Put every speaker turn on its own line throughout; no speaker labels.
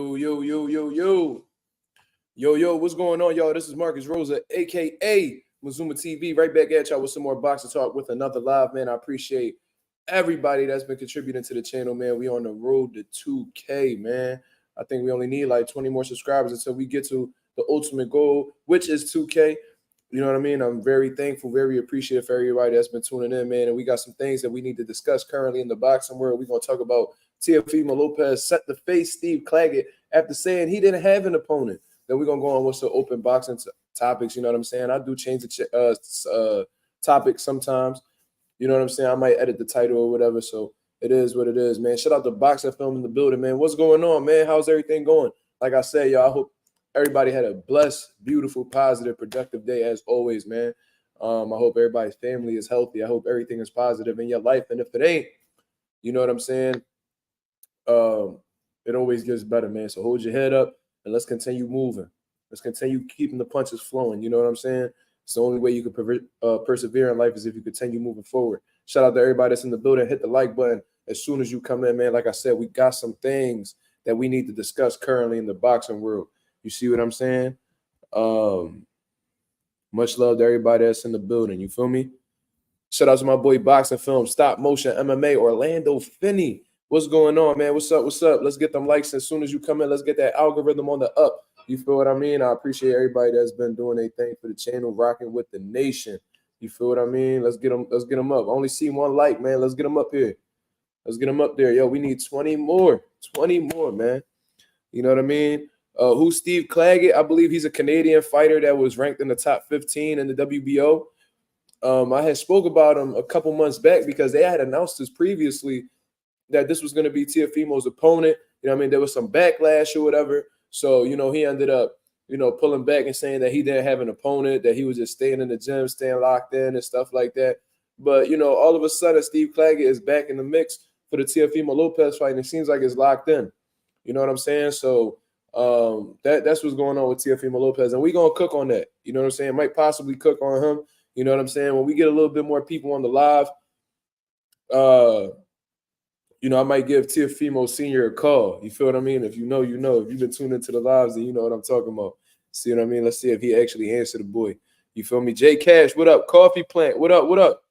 Yo, yo, yo, yo, yo. Yo, what's going on, y'all? This is Marcus Rosa, a.k.a. Mazuma TV. Right back at y'all with some more boxing talk with another live, man. I appreciate everybody that's been contributing to the channel, man. We on the road to 2K, man. I think we only need like 20 more subscribers until we get to the ultimate goal, which is 2K. You know what I mean? I'm very thankful, very appreciative for everybody that's been tuning in, man. And we got some things that we need to discuss currently in the boxing world. We're going to talk about Teofimo Lopez set to face Steve Claggett after saying he didn't have an opponent. Then we're going to go on with some open boxing topics, you know what I'm saying? I do change the topics sometimes. You know what I'm saying? I might edit the title or whatever, so it is what it is, man. Shout out to Boxing Film in the building, man. What's going on, man? How's everything going? Like I said, y'all, I hope everybody had a blessed, beautiful, positive, productive day as always, man. I hope everybody's family is healthy. I hope everything is positive in your life. And if it ain't, you know what I'm saying? It always gets better, man. So hold your head up and let's continue moving. Let's continue keeping the punches flowing. You know what I'm saying? It's the only way you can persevere in life is if you continue moving forward. Shout out to everybody that's in the building. Hit the like button as soon as you come in, man. Like I said, we got some things that we need to discuss currently in the boxing world. You see what I'm saying? Much love to everybody that's in the building. You feel me? Shout out to my boy Boxing Film, Stop Motion MMA, Orlando Finney. What's going on, man? What's up? What's up? Let's get them likes as soon as you come in. Let's get that algorithm on the up. You feel what I mean? I appreciate everybody that's been doing their thing for the channel, rocking with the nation. You feel what I mean? Let's get them up. I only see one like, man. Let's get them up here. Let's get them up there. Yo, we need 20 more. 20 more, man. You know what I mean? Who's Steve Claggett? I believe he's a Canadian fighter that was ranked in the top 15 in the WBO. I had spoke about him a couple months back because they had announced this previously that this was going to be Teofimo's opponent. You know what I mean? There was some backlash or whatever. So, you know, he ended up, you know, pulling back and saying that he didn't have an opponent, that he was just staying in the gym, staying locked in and stuff like that. But, you know, all of a sudden, Steve Claggett is back in the mix for the Teofimo Lopez fight, and it seems like it's locked in. You know what I'm saying? So that's what's going on with Teofimo Lopez, and we're going to cook on that. You know what I'm saying? Might possibly cook on him. You know what I'm saying? When we get a little bit more people on the live, you know, I might give Teofimo Sr. a call. You feel what I mean? If you know, you know. If you've been tuned into the lives, then you know what I'm talking about. See what I mean? Let's see if he actually answered the boy. You feel me? J Cash, what up? Coffee Plant, what up? What up?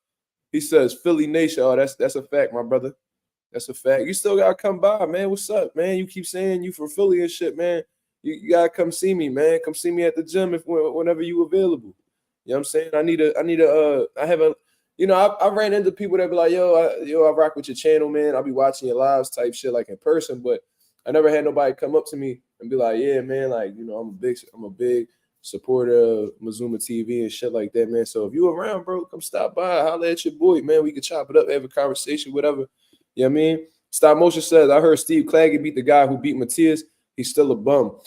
He says Philly Nation. Oh, that's a fact, my brother. That's a fact. You still gotta come by, man. What's up, man? You keep saying you from Philly and shit, man. You gotta come see me, man. Come see me at the gym whenever you available. You know what I'm saying? I have a. You know, I ran into people that be like, I rock with your channel, man. I'll be watching your lives type shit like in person, but I never had nobody come up to me and be like, yeah, man, like, you know, I'm a big supporter of Mazuma TV and shit like that, man. So if you around, bro, come stop by, holler at your boy, man. We can chop it up, have a conversation, whatever. You know what I mean? Stop Motion says, I heard Steve Claggett beat the guy who beat Matias. He's still a bum.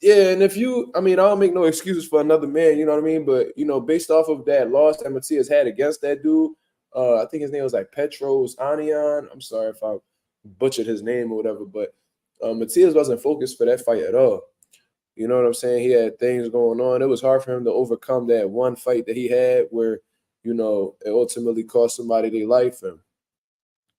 Yeah, and I don't make no excuses for another man, you know what I mean? But, you know, based off of that loss that Matias had against that dude, I think his name was like Petros Anion. I'm sorry if I butchered his name or whatever, but Matias wasn't focused for that fight at all. You know what I'm saying? He had things going on. It was hard for him to overcome that one fight that he had where, you know, it ultimately cost somebody their life. And,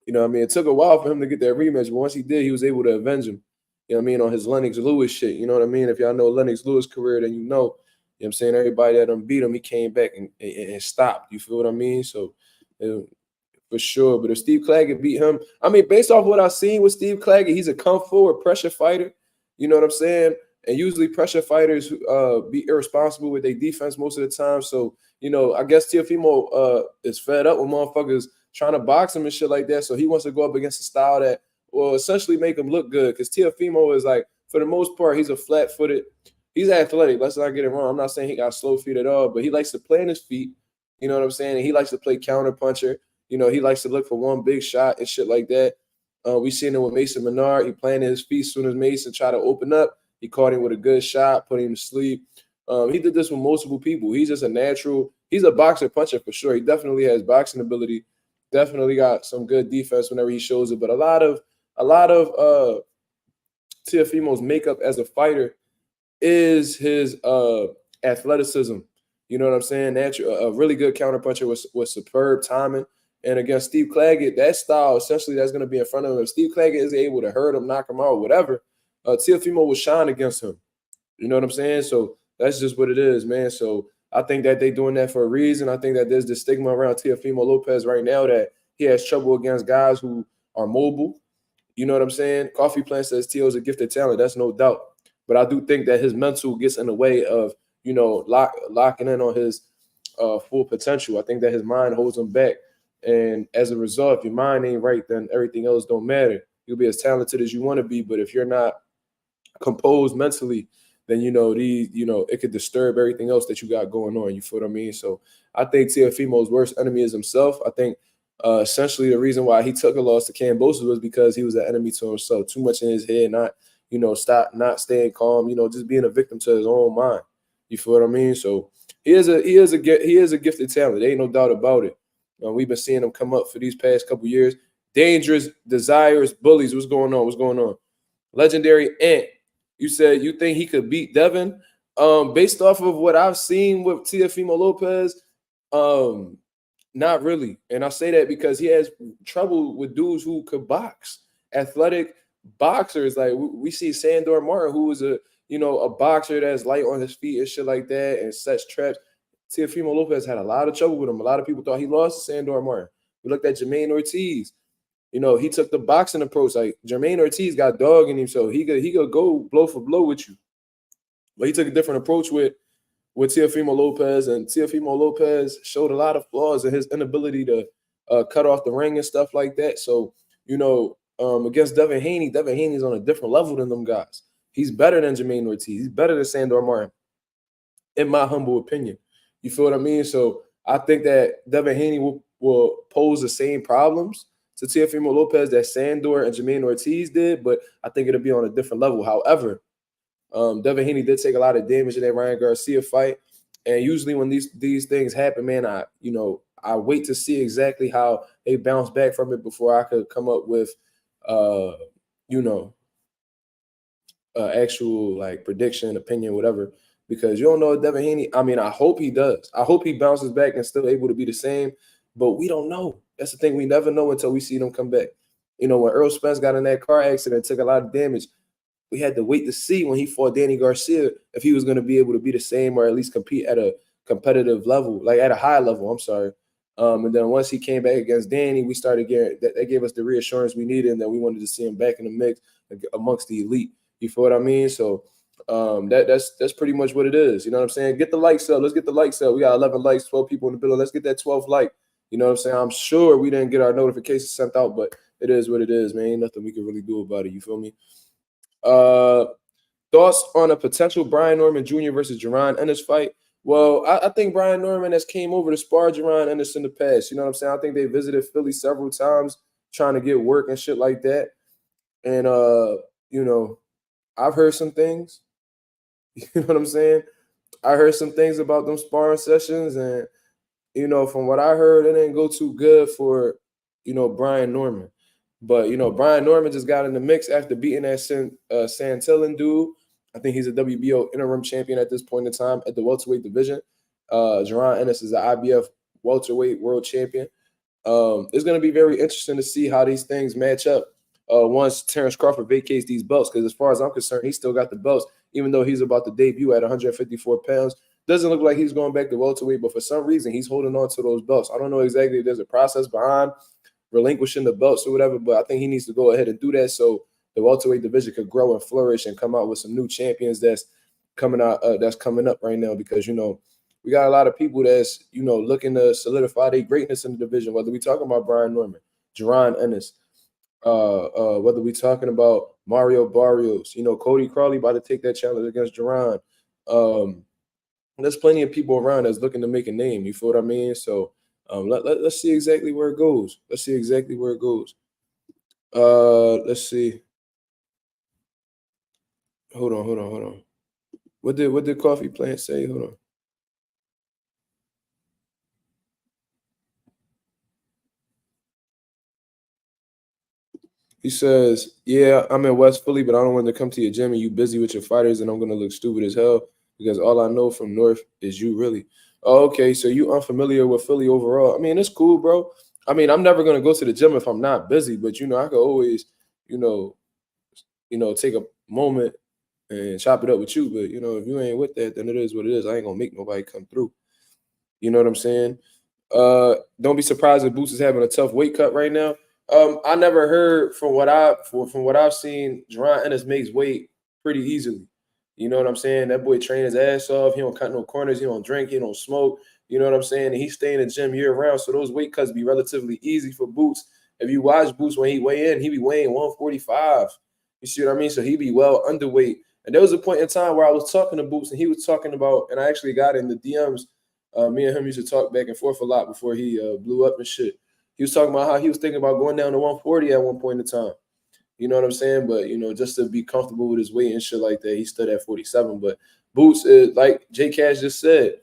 you know what I mean? It took a while for him to get that rematch, but once he did, he was able to avenge him. You know what I mean, on his Lennox Lewis shit. You know what I mean? If y'all know Lennox Lewis' career, then you know what I'm saying? Everybody that beat him, he came back and stopped. You feel what I mean? So, for sure. But if Steve Claggett beat him, I mean, based off what I've seen with Steve Claggett, he's a come forward pressure fighter. You know what I'm saying? And usually pressure fighters be irresponsible with their defense most of the time. So, you know, I guess Teofimo is fed up with motherfuckers trying to box him and shit like that. So he wants to go up against a style that will essentially make him look good, because Teofimo is like, for the most part, he's a flat-footed. He's athletic. Let's not get it wrong. I'm not saying he got slow feet at all, but he likes to play on his feet. You know what I'm saying? And he likes to play counter puncher. You know, he likes to look for one big shot and shit like that. We seen it with Mason Menard. He planted his feet as soon as Mason tried to open up. He caught him with a good shot, put him to sleep. He did this with multiple people. He's just a natural. He's a boxer puncher for sure. He definitely has boxing ability. Definitely got some good defense whenever he shows it. But a lot of Teofimo's makeup as a fighter is his athleticism. You know what I'm saying? A really good counterpuncher with superb timing. And against Steve Claggett, that style essentially that's going to be in front of him. If Steve Claggett is able to hurt him, knock him out, whatever, Teofimo will shine against him. You know what I'm saying? So that's just what it is, man. So I think that they're doing that for a reason. I think that there's the stigma around Teofimo Lopez right now that he has trouble against guys who are mobile. You know what I'm saying? Coffee Plant says Teo's a gifted talent. That's no doubt. But I do think that his mental gets in the way of, locking in on his full potential. I think that his mind holds him back. And as a result, if your mind ain't right, then everything else don't matter. You'll be as talented as you want to be, but if you're not composed mentally, then it could disturb everything else that you got going on. You feel what I mean? So I think Teofimo's worst enemy is himself. I think essentially the reason why he took a loss to Kambosos was because he was an enemy to himself. Too much in his head, not staying calm. Just being a victim to his own mind. You feel what I mean? So he is a gifted talent. There ain't no doubt about it. We've been seeing him come up for these past couple years. Dangerous, desires, bullies. What's going on? What's going on? Legendary Ant. You said you think he could beat Devin. Based off of what I've seen with Teofimo Lopez, not really. And I say that because he has trouble with dudes who could box, athletic boxers. Like we see Sandor Martin, who is a boxer that's light on his feet and shit like that and sets traps. Teofimo Lopez had a lot of trouble with him. A lot of people thought he lost to Sandor Martin. We looked at Jermaine Ortiz. He took the boxing approach. Like Jermaine Ortiz got dog in him, so he could go blow for blow with you. But he took a different approach with Teofimo Lopez, and Teofimo Lopez showed a lot of flaws in his inability to cut off the ring and stuff like that. So, against Devin Haney's on a different level than them guys. He's better than Jermaine Ortiz. He's better than Sandor Martin, in my humble opinion. You feel what I mean? So I think that Devin Haney will pose the same problems to Teofimo Lopez that Sandor and Jermaine Ortiz did, but I think it'll be on a different level. However, Devin Haney did take a lot of damage in that Ryan Garcia fight, and usually when these things happen, man, I wait to see exactly how they bounce back from it before I could come up with, actual like prediction, opinion, whatever. Because you don't know Devin Haney. I mean, I hope he does. I hope he bounces back and still able to be the same, but we don't know. That's the thing. We never know until we see them come back. When Earl Spence got in that car accident, took a lot of damage. We had to wait to see when he fought Danny Garcia if he was going to be able to be the same or at least compete at a competitive level, like at a high level. I'm sorry. And then once he came back against Danny, we started getting that gave us the reassurance we needed and that we wanted to see him back in the mix amongst the elite. You feel what I mean? So that's pretty much what it is. You know what I'm saying? Get the likes up. Let's get the likes up. We got 11 likes, 12 people in the building. Let's get that 12th like. You know what I'm saying? I'm sure we didn't get our notifications sent out, but it is what it is, man. Ain't nothing we can really do about it. You feel me? Thoughts on a potential Brian Norman Jr. versus Jaron Ennis fight? Well, I think Brian Norman has came over to spar Jaron Ennis in the past. You know what I'm saying? I think they visited Philly several times trying to get work and shit like that. And I've heard some things. You know what I'm saying? I heard some things about them sparring sessions, and from what I heard, it didn't go too good for Brian Norman. But Brian Norman just got in the mix after beating that Santillan dude. I think he's a WBO interim champion at this point in time at the welterweight division. Jaron Ennis is the IBF welterweight world champion. It's going to be very interesting to see how these things match up once Terrence Crawford vacates these belts. Because as far as I'm concerned, he still got the belts, even though he's about to debut at 154 pounds. Doesn't look like he's going back to welterweight, but for some reason, he's holding on to those belts. I don't know exactly if there's a process behind relinquishing the belts or whatever, but I think he needs to go ahead and do that so the welterweight division could grow and flourish and come out with some new champions that's coming out, that's coming up right now. Because we got a lot of people that's looking to solidify their greatness in the division. Whether we talking about Brian Norman, Jaron Ennis, whether we talking about Mario Barrios, Cody Crowley about to take that challenge against Jaron. There's plenty of people around that's looking to make a name. You feel what I mean? So let's see exactly where it goes. Let's see. Hold on. What did Coffee Plant say? Hold on. He says, yeah, I'm in West Philly, but I don't want to come to your gym and you busy with your fighters and I'm going to look stupid as hell because all I know from North is you really. Oh, okay, so you unfamiliar with Philly overall. I mean, it's cool, bro. I mean, I'm never going to go to the gym if I'm not busy, but, I could always, take a moment and chop it up with you. But you know, if you ain't with that, then it is what it is. I ain't gonna make nobody come through. You know what I'm saying? Don't be surprised if Boots is having a tough weight cut right now. I never heard from what I've seen, Jerron Ennis makes weight pretty easily. You know what I'm saying? That boy train his ass off. He don't cut no corners. He don't drink. He don't smoke. You know what I'm saying? And he stay in the gym year round. So those weight cuts be relatively easy for Boots. If you watch Boots when he weigh in, he be weighing 145. You see what I mean? So he be well underweight. And there was a point in time where I was talking to Boots and he was talking about, and I actually got in the DMs. Me and him used to talk back and forth a lot before he blew up and shit. He was talking about how he was thinking about going down to 140 at one point in time. You know what I'm saying? But, you know, just to be comfortable with his weight and shit like that, he stood at 47. But Boots is, like J Cash just said,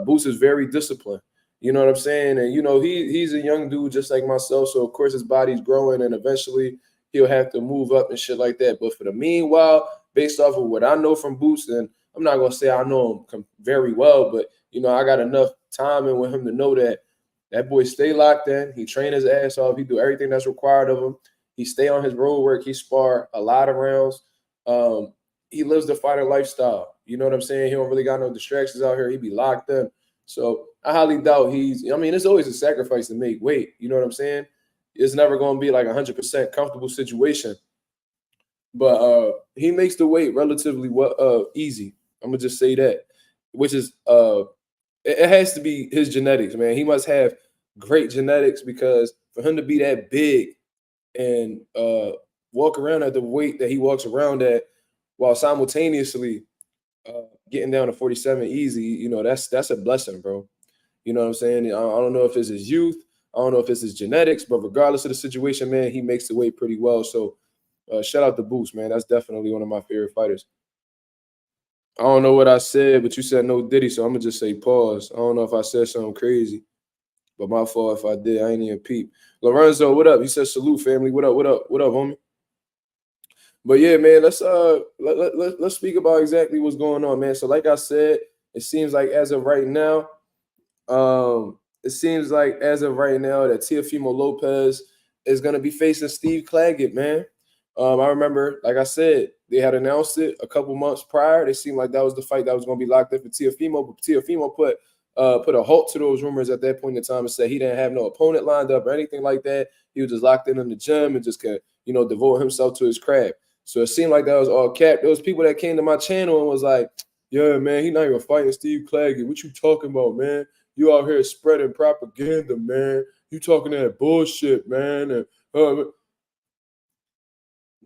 Boots is very disciplined. You know what I'm saying? And, you know, he's a young dude just like myself. So, of course, his body's growing and eventually he'll have to move up and shit like that. But for the meanwhile, based off of what I know from Boots, and I'm not going to say I know him very well, but, you know, I got enough time in with him to know that that boy stay locked in. He train his ass off. He do everything that's required of him. He stay on his road work. He spar a lot of rounds. He lives the fighter lifestyle. You know what I'm saying? He don't really got no distractions out here. He be locked in. So I highly doubt it's always a sacrifice to make weight. You know what I'm saying? It's never going to be like 100% comfortable situation. But he makes the weight relatively easy. I'm going to just say that, which is it has to be his genetics, man. He must have great genetics because for him to be that big and walk around at the weight that he walks around at while simultaneously getting down to 47 easy, you know, that's a blessing, bro. You know what I'm saying? I don't know if it's his youth. I don't know if it's his genetics, but regardless of the situation, man, he makes the weight pretty well. So shout out to Boots, man. That's definitely one of my favorite fighters. I don't know what I said, but you said no Diddy, so I'm gonna just say pause. I don't know if I said something crazy, but my fault if I did. I ain't even peep. Lorenzo, what up? He said salute, family. What up? What up? What up, homie? But yeah, man, let's speak about exactly what's going on, man. So like I said, it seems like as of right now, that Teofimo Lopez is gonna be facing Steve Claggett, man. I remember, like I said, they had announced it a couple months prior. It seemed like that was the fight that was going to be locked up for Teofimo, but Teofimo put a halt to those rumors at that point in time and said he didn't have no opponent lined up or anything like that. He was just locked in the gym and just could, you know, devote himself to his craft. So it seemed like that was all cap. There was people that came to my channel and was like, "Yeah, man, he not even fighting Steve Claggett. What you talking about, man? You out here spreading propaganda, man. You talking that bullshit, man." And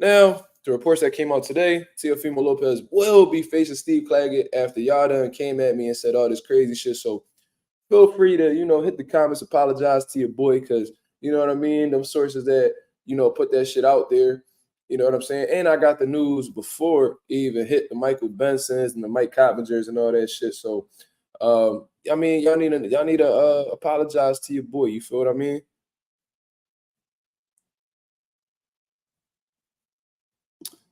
now, the reports that came out today, Teofimo Lopez will be facing Steve Claggett after y'all done came at me and said all this crazy shit. So feel free to, you know, hit the comments, apologize to your boy, because, you know what I mean? Them sources that, you know, put that shit out there. You know what I'm saying? And I got the news before it even hit the Michael Bensons and the Mike Coppingers and all that shit. So, I mean, y'all need to apologize to your boy. You feel what I mean?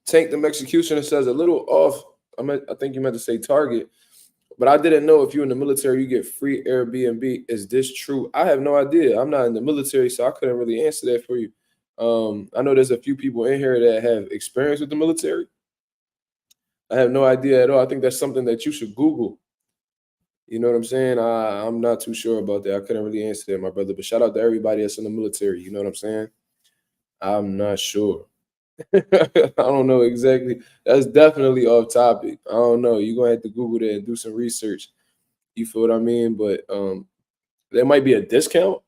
Tank the Executioner says a little off. I think you meant to say Target, but I didn't know if you're in the military, you get free Airbnb. Is this true? I have no idea. I'm not in the military, so I couldn't really answer that for you. I know there's a few people in here that have experience with the military. I have no idea at all. I think that's something that you should Google. You know what I'm saying? I'm not too sure about that. I couldn't really answer that, my brother. But shout out to everybody that's in the military. You know what I'm saying? I'm not sure. I don't know exactly. That's definitely off topic. I don't know. You're gonna have to Google that and do some research. You feel what I mean? But there might be a discount,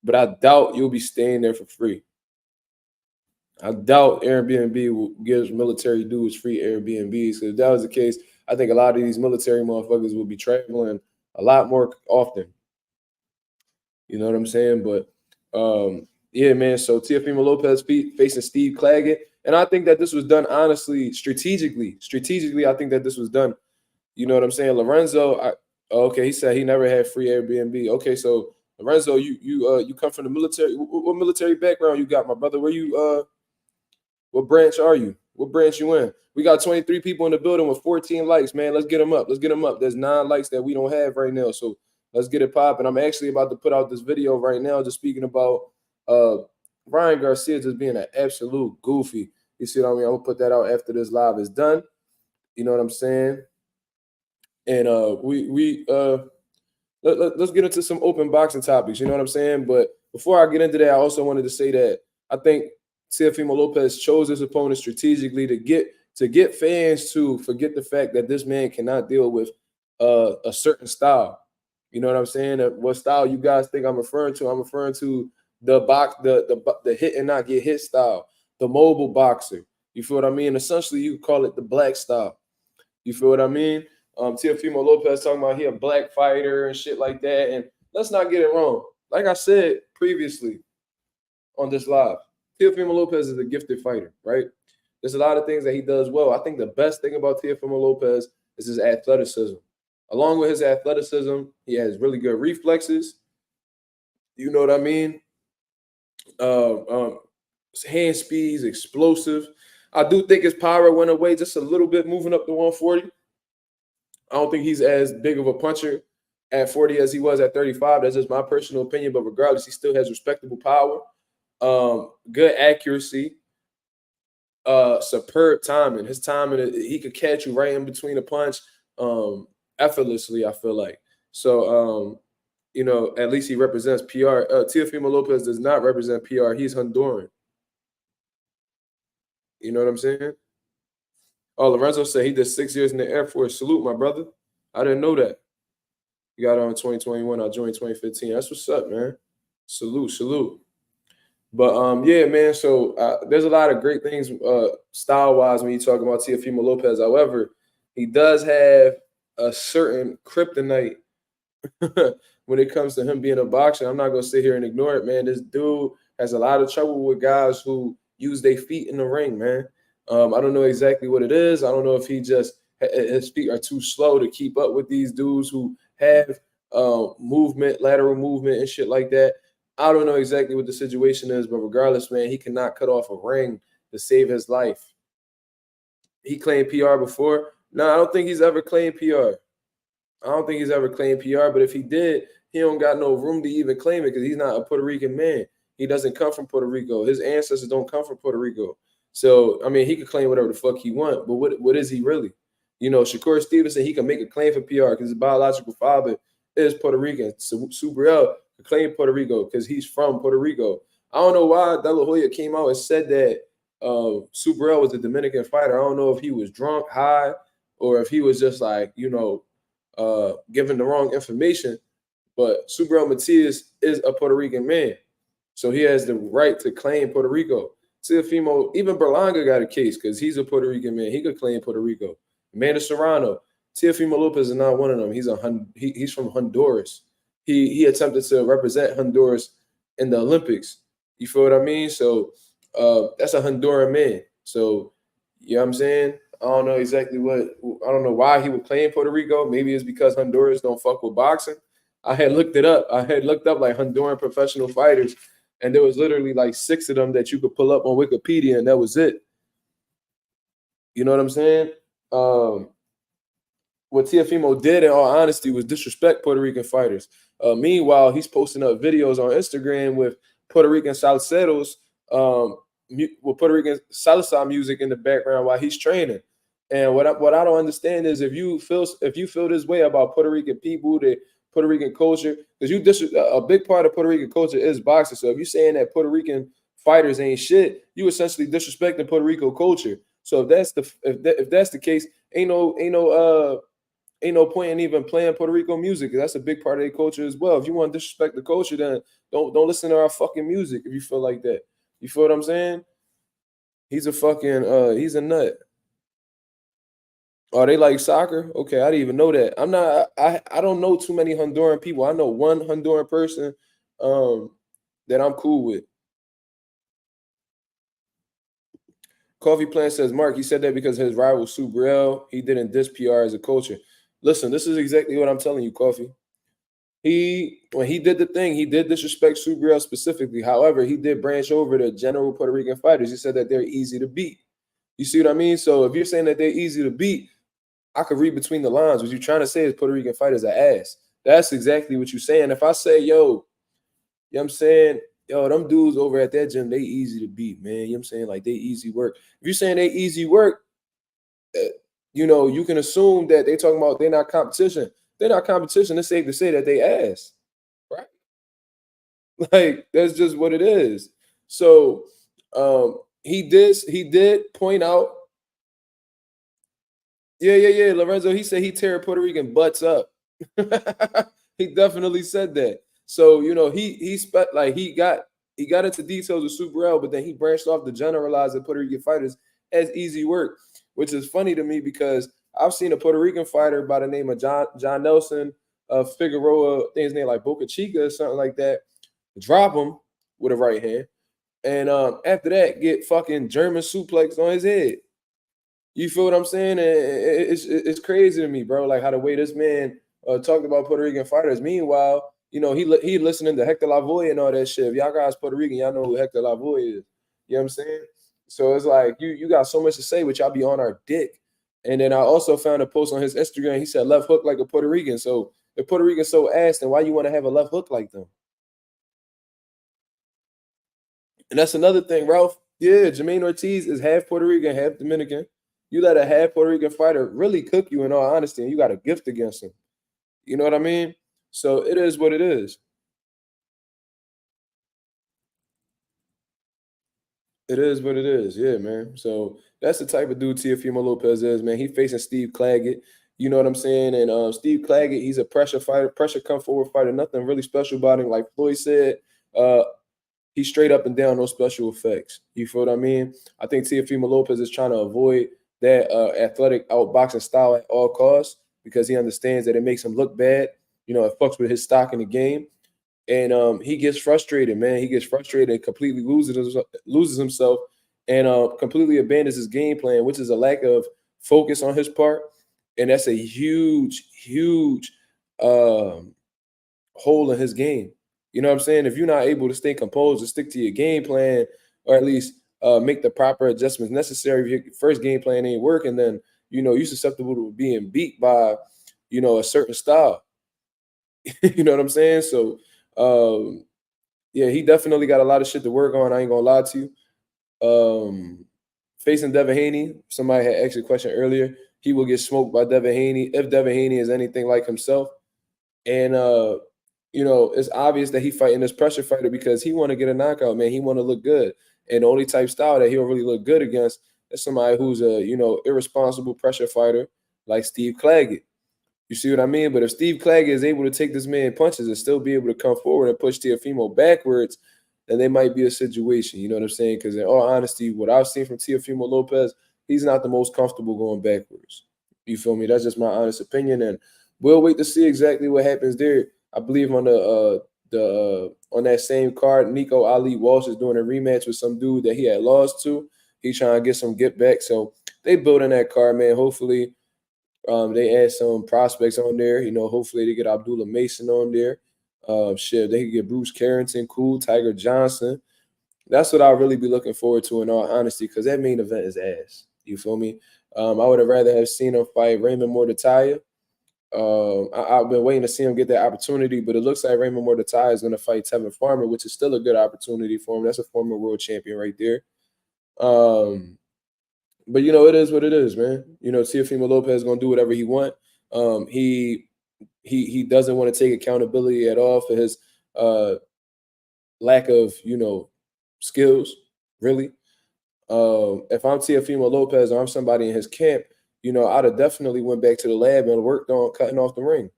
but I doubt you'll be staying there for free. I doubt Airbnb gives military dudes free Airbnbs. Because if that was the case, I think a lot of these military motherfuckers would be traveling a lot more often. You know what I'm saying? But yeah, man. So Teofimo Lopez facing Steve Claggett. And I think that this was done honestly, strategically. Strategically, I think that this was done. You know what I'm saying? Lorenzo, okay, he said he never had free Airbnb. Okay, so Lorenzo, you come from the military. What military background you got, my brother? Where you what branch are you? What branch you in? We got 23 people in the building with 14 likes, man. Let's get them up. Let's get them up. There's 9 likes that we don't have right now. So let's get it popping. I'm actually about to put out this video right now just speaking about Ryan Garcia just being an absolute goofy. You see what I mean? I'm gonna put that out after this live is done. You know what I'm saying? And let's get into some open boxing topics. You know what I'm saying? But before I get into that, I also wanted to say that I think Teofimo Lopez chose his opponent strategically to get fans to forget the fact that this man cannot deal with a certain style. You know what I'm saying? What style you guys think I'm referring to? I'm referring to the hit and not get hit style, the mobile boxer. You feel what I mean? Essentially, you could call it the black style. You feel what I mean? Teofimo Lopez talking about he a black fighter and shit like that. And let's not get it wrong. Like I said previously on this live, Teofimo Lopez is a gifted fighter, right? There's a lot of things that he does well. I think the best thing about Teofimo Lopez is his athleticism. Along with his athleticism, he has really good reflexes. You know what I mean? Hand speed is explosive. I do think his power went away just a little bit moving up to 140. I don't think he's as big of a puncher at 40 as he was at 35. That's just my personal opinion. But regardless, he still has respectable power, good accuracy, superb timing. His timing, he could catch you right in between a punch effortlessly, I feel like. So, you know, at least he represents PR. Teofimo Lopez does not represent PR. He's Honduran. You know what I'm saying? Oh, Lorenzo said he did 6 years in the Air Force. Salute, my brother. I didn't know that. You got on 2021. I joined 2015. That's what's up, man. Salute, salute. But yeah, man. So there's a lot of great things style-wise when you talk about Teofimo Lopez. However, he does have a certain kryptonite when it comes to him being a boxer. I'm not gonna sit here and ignore it, man. This dude has a lot of trouble with guys who use their feet in the ring, man. I don't know exactly what it is. I don't know if he just his feet are too slow to keep up with these dudes who have movement, lateral movement, and shit like that. I don't know exactly what the situation is, but regardless, man, he cannot cut off a ring to save his life. He claimed PR before. No, I don't think he's ever claimed PR. I don't think he's ever claimed PR, but if he did, he don't got no room to even claim it because he's not a Puerto Rican man. He doesn't come from Puerto Rico. His ancestors don't come from Puerto Rico. So, I mean, he could claim whatever the fuck he want, but what is he really? You know, Shakur Stevenson, he can make a claim for PR because his biological father is Puerto Rican. So, Subriel could claim Puerto Rico because he's from Puerto Rico. I don't know why De La Hoya came out and said that Subriel was a Dominican fighter. I don't know if he was drunk, high, or if he was just like, you know, given the wrong information. But Subriel Matias is a Puerto Rican man. So he has the right to claim Puerto Rico. Teofimo, even Berlanga got a case because he's a Puerto Rican man. He could claim Puerto Rico. Amanda Serrano, Teofimo Lopez is not one of them. He's from Honduras. He attempted to represent Honduras in the Olympics. You feel what I mean? So that's a Honduran man. So, you know what I'm saying? I don't know exactly I don't know why he would claim Puerto Rico. Maybe it's because Honduras don't fuck with boxing. I had looked it up. I had looked up like Honduran professional fighters, and there was literally like 6 of them that you could pull up on Wikipedia, and that was it. You know what I'm saying? What Teofimo did, in all honesty, was disrespect Puerto Rican fighters. Meanwhile, he's posting up videos on Instagram with Puerto Rican salseros, with Puerto Rican salsa music in the background while he's training. And what I don't understand is if you feel this way about Puerto Rican people, the Puerto Rican culture, because a big part of Puerto Rican culture is boxing. So if you're saying that Puerto Rican fighters ain't shit, you essentially disrespecting Puerto Rico culture. So if that's the case, ain't no point in even playing Puerto Rico music. That's a big part of their culture as well. If you want to disrespect the culture, then don't listen to our fucking music if you feel like that. You feel what I'm saying? He's a nut. Oh, they like soccer? Okay, I didn't even know that. I don't know too many Honduran people. I know one Honduran person that I'm cool with. Coffee Plant says, Mark, he said that because his rival Subriel, he didn't diss PR as a culture. Listen, this is exactly what I'm telling you, Coffee. When he did the thing, he did disrespect Subriel specifically. However, he did branch over to general Puerto Rican fighters. He said that they're easy to beat. You see what I mean? So if you're saying that they're easy to beat, I could read between the lines. What you're trying to say is Puerto Rican fighters are ass. That's exactly what you're saying. If I say, yo, you know what I'm saying? yo, them dudes over at that gym, they easy to beat, man. You know what I'm saying? Like they easy work. If you're saying they easy work, uh, you can assume that they talking about they're not competition. They're not competition. It's safe to say that they ass, right? Like that's just what it is. So he did point out, yeah. Lorenzo, he said he tear Puerto Rican butts up. He definitely said that. So like he got into details of Super L, but then he branched off to generalize the Puerto Rican fighters as easy work, which is funny to me because I've seen a Puerto Rican fighter by the name of John Nelson Figueroa, I think his name like Boca Chica or something like that, drop him with a right hand, and after that get fucking German suplex on his head. You feel what I'm saying? And it's crazy to me, bro. Like how the way this man talked about Puerto Rican fighters. Meanwhile, he listening to Hector Lavoe and all that shit. If y'all guys Puerto Rican, y'all know who Hector Lavoe is. You know what I'm saying? So it's like you got so much to say, but y'all be on our dick. And then I also found a post on his Instagram. He said left hook like a Puerto Rican. So if Puerto Rican's so ass, then why you want to have a left hook like them? And that's another thing, Ralph. Yeah, Jermaine Ortiz is half Puerto Rican, half Dominican. You let a half Puerto Rican fighter really cook you in all honesty, and you got a gift against him. You know what I mean? So it is what it is. It is what it is. Yeah, man. So that's the type of dude Teofimo Lopez is, man. He facing Steve Claggett. You know what I'm saying? And Steve Claggett, he's a pressure fighter, pressure come forward fighter. Nothing really special about him. Like Floyd said, uh, he's straight up and down, no special effects. You feel what I mean? I think Teofimo Lopez is trying to avoid that athletic outboxing style at all costs because he understands that it makes him look bad. It fucks with his stock in the game. And he gets frustrated, man. He gets frustrated and completely loses himself and completely abandons his game plan, which is a lack of focus on his part. And that's a huge, huge um, hole in his game. You know what I'm saying? If you're not able to stay composed and stick to your game plan, or at least make the proper adjustments necessary, if your first game plan ain't working, then you're susceptible to being beat by a certain style. You know what I'm saying? So yeah, he definitely got a lot of shit to work on. I ain't gonna lie to you. Facing Devin Haney, somebody had asked a question earlier. He will get smoked by Devin Haney if Devin Haney is anything like himself. And it's obvious that he fighting this pressure fighter because he want to get a knockout, man. He want to look good. And the only type style that he'll really look good against is somebody who's a irresponsible pressure fighter like Steve Claggett. You see what I mean? But if Steve Claggett is able to take this man punches and still be able to come forward and push Teofimo backwards, then there might be a situation. You know what I'm saying? Because in all honesty, what I've seen from Teofimo Lopez, he's not the most comfortable going backwards. You feel me? That's just my honest opinion, and we'll wait to see exactly what happens there. I believe on on that same card, Nico Ali Walsh is doing a rematch with some dude that he had lost to. He's trying to get some get back. So they building that card, man. Hopefully they add some prospects on there. Hopefully they get Abdullah Mason on there. Shit, they could get Bruce Carrington, cool, Tiger Johnson. That's what I'll really be looking forward to in all honesty, because that main event is ass. You feel me? I would have rather have seen him fight Raymond Mortataya. I've been waiting to see him get that opportunity, but it looks like Raymond Mortataya is going to fight Tevin Farmer, which is still a good opportunity for him. That's a former world champion right there. But it is what it is, man. Teofimo Lopez is gonna do whatever he want. He doesn't want to take accountability at all for his lack of skills. Really, if I'm Teofimo Lopez or I'm somebody in his camp, I'd have definitely went back to the lab and worked on cutting off the ring.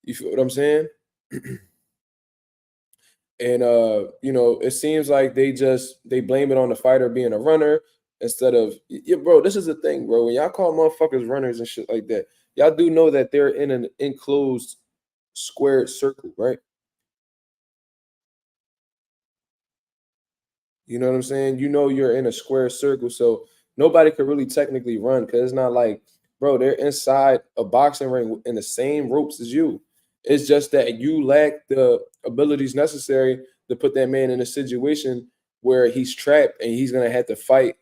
You feel what I'm saying? And it seems like they blame it on the fighter being a runner instead of bro. This is the thing, bro. When y'all call motherfuckers runners and shit like that, y'all do know that they're in an enclosed squared circle, right? You know what I'm saying? You're in a square circle, so nobody could really technically run because it's not like, bro, they're inside a boxing ring in the same ropes as you. It's just that you lack the abilities necessary to put that man in a situation where he's trapped and he's gonna have to fight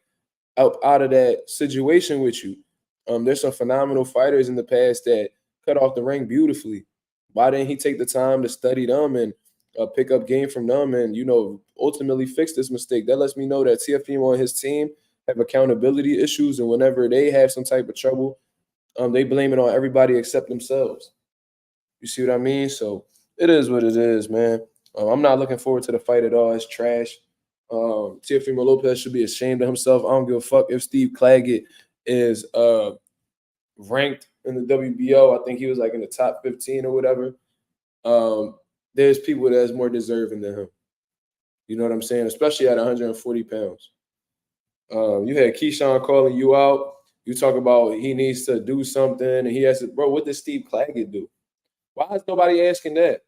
out of that situation with you. There's some phenomenal fighters in the past that cut off the ring beautifully. Why didn't he take the time to study them and pick up game from them and, ultimately fix this mistake. That lets me know that Teofimo and his team have accountability issues. And whenever they have some type of trouble, they blame it on everybody except themselves. You see what I mean? So it is what it is, man. I'm not looking forward to the fight at all. It's trash. Teofimo Lopez should be ashamed of himself. I don't give a fuck if Steve Claggett is ranked in the WBO. I think he was like in the top 15 or whatever. There's people that's more deserving than him. You know what I'm saying? Especially at 140 pounds. You had Keyshawn calling you out. You talk about he needs to do something, and he has to, bro, what did Steve Claggett do? Why is nobody asking that?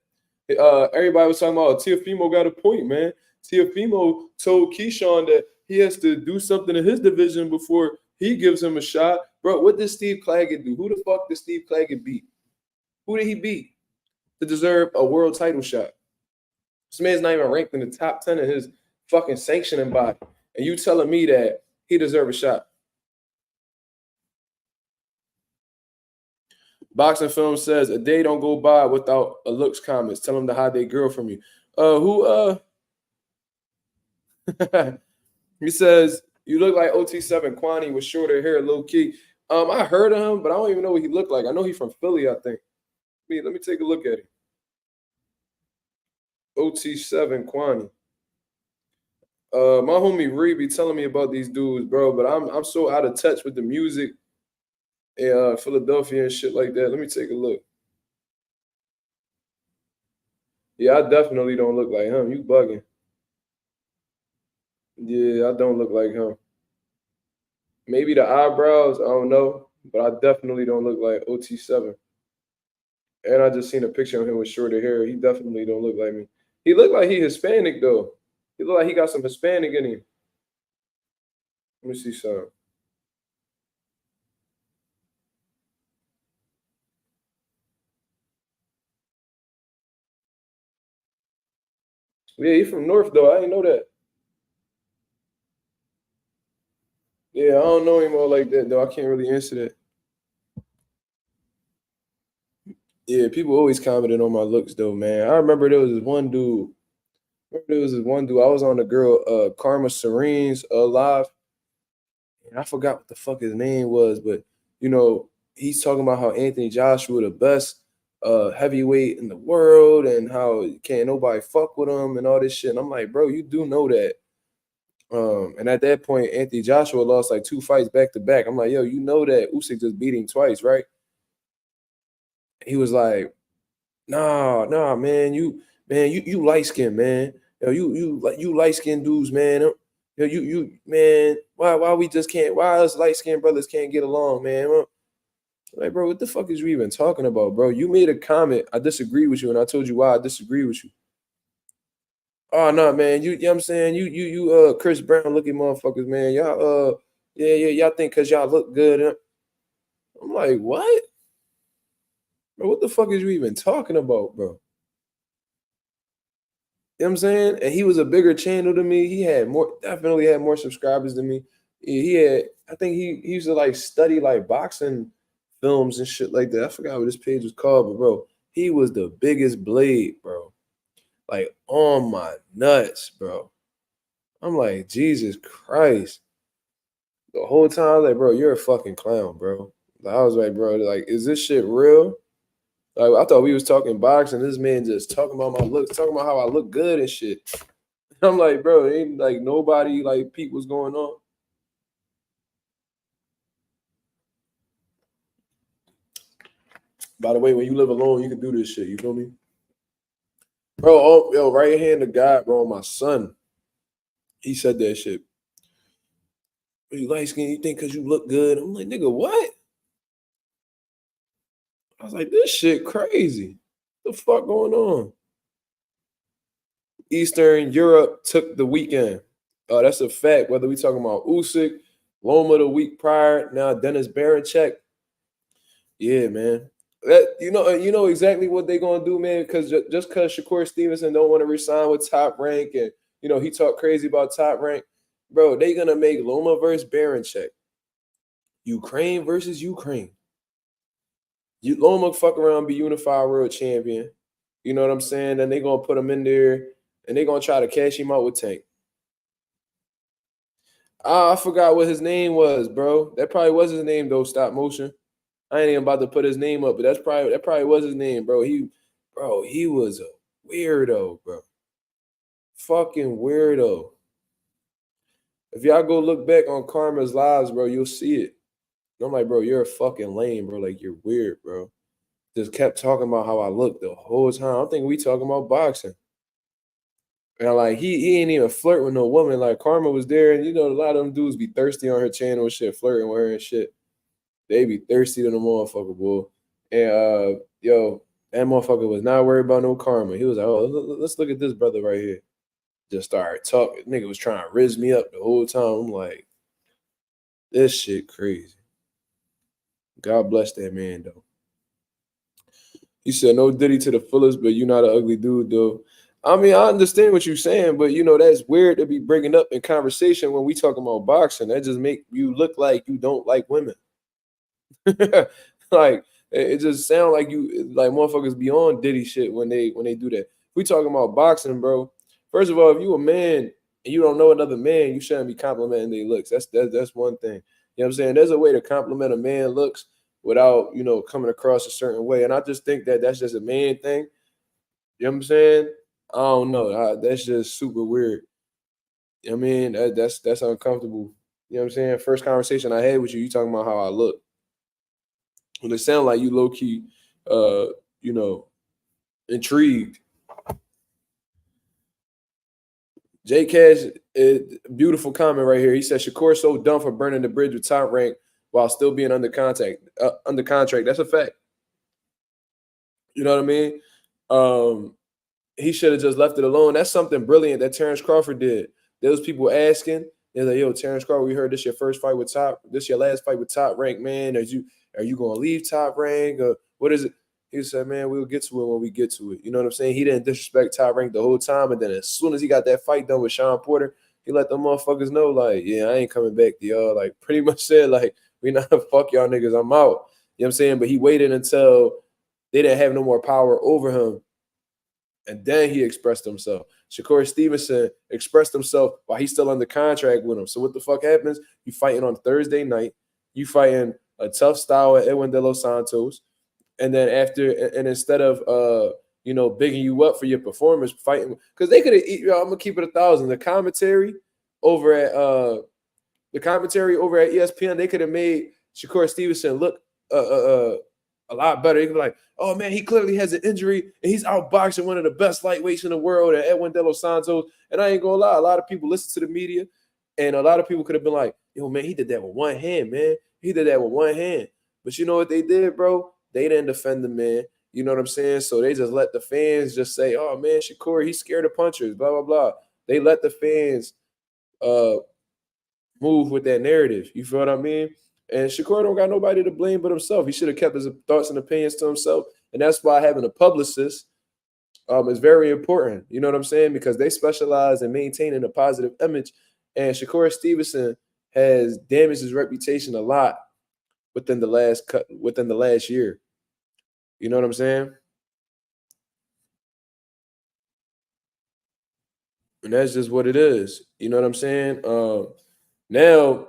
Everybody was talking about Teofimo got a point, man. Teofimo told Keyshawn that he has to do something in his division before he gives him a shot. Bro, what did Steve Claggett do? Who the fuck did Steve Claggett beat? Who did he beat to deserve a world title shot? This man's not even ranked in the top 10 of his fucking sanctioning body. And you telling me that he deserves a shot? Boxing Film says a day don't go by without a looks comments. Tell them to hide their girl from you. He says you look like OT7 Kwani with shorter hair, low key. I heard of him, but I don't even know what he looked like. I know he's from Philly, I think. Let me take a look at him. OT7 Kwani. My homie Ree be telling me about these dudes, bro, but I'm so out of touch with the music in Philadelphia and shit like that. Let me take a look. Yeah, I definitely don't look like him. You bugging. Yeah, I don't look like him. Maybe the eyebrows, I don't know, but I definitely don't look like OT7. And I just seen a picture of him with shorter hair. He definitely don't look like me. He look like he Hispanic though. He look like he got some Hispanic in him. Let me see some. Yeah, he from North though. I didn't know that. Yeah, I don't know him all like that though. I can't really answer that. Yeah, people always commented on my looks though, man. I remember there was this one dude. I was on the girl Karma Serene's live. And I forgot what the fuck his name was, but he's talking about how Anthony Joshua the best heavyweight in the world and how can't nobody fuck with him and all this shit. And I'm like, bro, you do know that. And at that point, Anthony Joshua lost like 2 fights back to back. I'm like, yo, you know that Usyk just beat him twice, right? He was like, nah, man, you light skinned, man. Yo, you light skinned dudes, man. Yo, you man, why we just can't? Why us light skinned brothers can't get along, man? Like, bro, what the fuck is you even talking about, bro? You made a comment. I disagree with you, and I told you why I disagree with you. Oh no, man. You know what I'm saying? You Chris Brown looking motherfuckers, man. Y'all yeah, y'all think cause y'all look good. I'm like, what? Bro, what the fuck is you even talking about, bro? You know what I'm saying? And he was a bigger channel than me. He had definitely had more subscribers than me. He had, I think he used to like study like boxing films and shit like that. I forgot what his page was called, but bro, he was the biggest blade, bro. Like on my nuts, bro. I'm like, Jesus Christ. The whole time, I was like, bro, you're a fucking clown, bro. I was like, bro, like, is this shit real? Like, I thought we was talking boxing. This man just talking about my looks, talking about how I look good and shit. I'm like, bro, ain't like nobody like peep what's going on. By the way, when you live alone, you can do this shit. You feel me? Bro, yo, right hand to God, bro, my son. He said that shit. You light skin, you think because you look good. I'm like, nigga, what? I was like, this shit crazy. What the fuck going on? Eastern Europe took the weekend. That's a fact. Whether we talking about Usyk, Loma the week prior, now Dennis Barichek. Yeah, man. You know exactly what they're gonna do, man. Because just because Shakur Stevenson don't want to resign with Top Rank, and he talked crazy about Top Rank, bro. They gonna make Loma versus Barichek, Ukraine versus Ukraine. Loma fuck around, be unified world champion. You know what I'm saying? Then they gonna put him in there and they gonna try to cash him out with Tank. I forgot what his name was, bro. That probably was his name though. Stop motion. I ain't even about to put his name up, but that probably was his name, bro. He was a weirdo, bro. Fucking weirdo. If y'all go look back on Karma's lives, bro, you'll see it. I'm like, bro, you're a fucking lame, bro. Like, you're weird, bro. Just kept talking about how I look the whole time. I think we talking about boxing. And like he ain't even flirt with no woman. Like Karma was there, and you know, a lot of them dudes be thirsty on her channel and shit, flirting with her and shit. They be thirsty to the motherfucker, boy. And yo, that motherfucker was not worried about no Karma. He was like, oh, let's look at this brother right here. Just started talking. Nigga was trying to riz me up the whole time. I'm like, this shit crazy. God bless that man though. He said, no Diddy to the fullest, but you not an ugly dude though. I mean, I understand what you're saying, but you know, that's weird to be bringing up in conversation when we talking about boxing. That just make you look like you don't like women. Like it just sound like you like motherfuckers be on Diddy shit when they do that. We talking about boxing, bro. First of all, if you a man and you don't know another man, you shouldn't be complimenting their looks. That's one thing. You know what I'm saying? There's a way to compliment a man looks without, you know, coming across a certain way. And I just think that that's just a man thing. You know what I'm saying? I don't know. That's just super weird. I mean, that's uncomfortable. You know what I'm saying? First conversation I had with you, you talking about how I look. Well, it sound like you low key, you know, intrigued. J Cash, beautiful comment right here. He said Shakur's so dumb for burning the bridge with Top Rank while still being under contract. That's a fact. You know what I mean? He should have just left it alone. That's something brilliant that Terrence Crawford did. There was people asking, they're like, yo, Terrence Crawford, we heard this your first fight with this your last fight with Top Rank, man. Are you gonna leave Top Rank? Or what is it? He said, man, we'll get to it when we get to it. You know what I'm saying? He didn't disrespect Top Rank the whole time. And then as soon as he got that fight done with Sean Porter, he let the motherfuckers know, like, yeah, I ain't coming back to y'all. Like, pretty much said, like, we not fuck y'all niggas, I'm out. You know what I'm saying? But he waited until they didn't have no more power over him. And then he expressed himself. Shakur Stevenson expressed himself while he's still under contract with him. So what the fuck happens? You fighting on Thursday night. You fighting a tough style at Edwin De Los Santos. And then instead of you know, bigging you up for your performance, fighting, because they could have, I'm gonna keep it 1,000. The commentary over at ESPN, they could have made Shakur Stevenson look a lot better. They could be like, oh man, he clearly has an injury and he's outboxing one of the best lightweights in the world at Edwin De Los Santos. And I ain't gonna lie, a lot of people listen to the media, and a lot of people could have been like, yo, man, he did that with one hand, man. He did that with one hand. But you know what they did, bro? They didn't defend the man. You know what I'm saying? So they just let the fans just say, oh man, Shakur, he's scared of punchers, blah, blah, blah. They let the fans move with that narrative. You feel what I mean? And Shakur don't got nobody to blame but himself. He should have kept his thoughts and opinions to himself. And that's why having a publicist is very important. You know what I'm saying? Because they specialize in maintaining a positive image. And Shakur Stevenson has damaged his reputation a lot within the last year. You know what I'm saying? And that's just what it is. You know what I'm saying? Now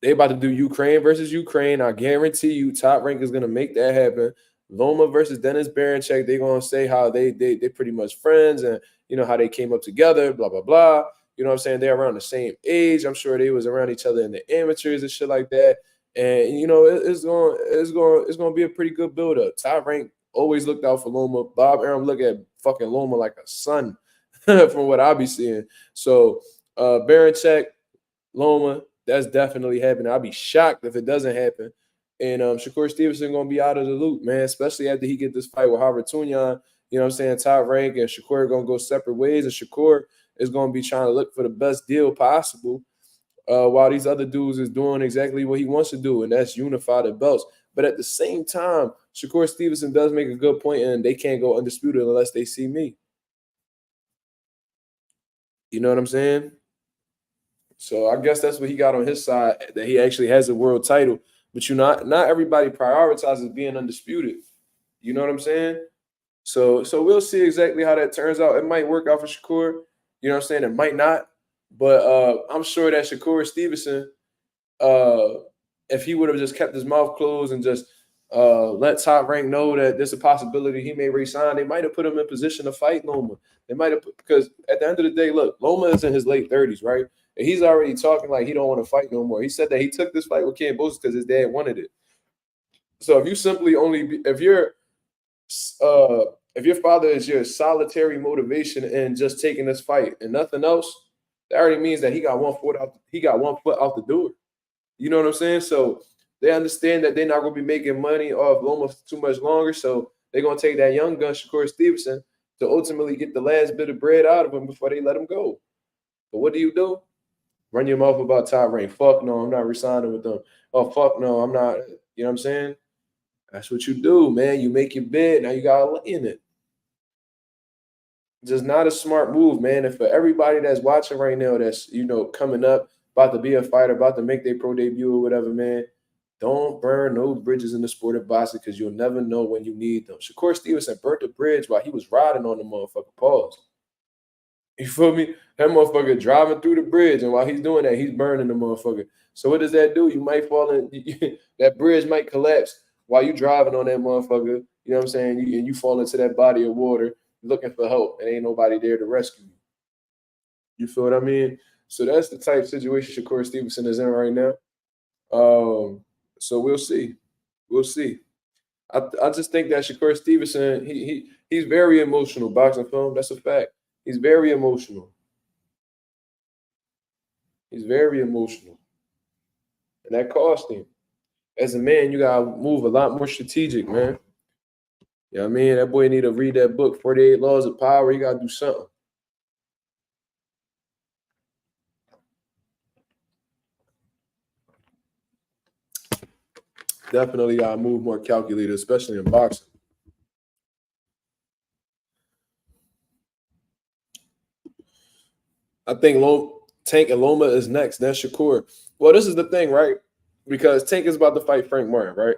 they about to do Ukraine versus Ukraine. I guarantee you, Top Rank is gonna make that happen. Loma versus Dennis Baranchek. They're gonna say how they pretty much friends, and you know how they came up together. Blah blah blah. You know what I'm saying? They're around the same age. I'm sure they was around each other in the amateurs and shit like that. And you know it's gonna be a pretty good build up. Top Rank always looked out for Loma. Bob Arum look at fucking Loma like a son, from what I be seeing. So Baranchek, Loma, that's definitely happening. I'll be shocked if it doesn't happen. And Shakur Stevenson gonna be out of the loop, man, especially after he get this fight with Robert Tunyon. You know what I'm saying? Top Rank and Shakur are gonna go separate ways, and Shakur is gonna be trying to look for the best deal possible, while these other dudes is doing exactly what he wants to do, and that's unify the belts. But at the same time, Shakur Stevenson does make a good point, and they can't go undisputed unless they see me. You know what I'm saying? So I guess that's what he got on his side, that he actually has a world title. But you not everybody prioritizes being undisputed. You know what I'm saying? So we'll see exactly how that turns out. It might work out for Shakur. You know what I'm saying? It might not. But I'm sure that Shakur Stevenson, uh, if he would have just kept his mouth closed and just let Top Rank know that there's a possibility he may resign, they might have put him in position to fight Loma. They might have because at the end of the day, look, Loma is in his late 30s, right? And he's already talking like he don't want to fight no more. He said that he took this fight with Kambosos because his dad wanted it. So if you simply only uh if your father is your solitary motivation in just taking this fight and nothing else, that already means that he got 1 foot out the door. You know what I'm saying? So they understand that they're not gonna be making money off Loma too much longer. So they're gonna take that young gun, Shakur Stevenson, to ultimately get the last bit of bread out of him before they let him go. But what do? Run your mouth about Top Rank. Fuck no, I'm not resigning with them. Oh fuck no, I'm not. You know what I'm saying? That's what you do, man. You make your bid. Now you gotta lay in it. Just not a smart move, man. And for everybody that's watching right now, that's coming up, about to be a fighter, about to make their pro debut or whatever, man. Don't burn no bridges in the sport of boxing because you'll never know when you need them. Shakur Stevenson burnt the bridge while he was riding on the motherfucker. Pause. You feel me? That motherfucker driving through the bridge, and while he's doing that, he's burning the motherfucker. So what does that do? You might fall in that bridge might collapse while you driving on that motherfucker. You know what I'm saying? And you fall into that body of water looking for help, and ain't nobody there to rescue you. You feel what I mean? So that's the type of situation Shakur Stevenson is in right now. So we'll see. We'll see. I just think that Shakur Stevenson, he's very emotional boxing film. That's a fact. He's very emotional. He's very emotional. And that cost him. As a man, you gotta move a lot more strategic, man. You know what I mean? That boy need to read that book, 48 Laws of Power. You gotta do something. Definitely gotta move more calculated, especially in boxing. I think Tank and Loma is next. Then Shakur. Well, this is the thing, right? Because Tank is about to fight Frank Martin, right?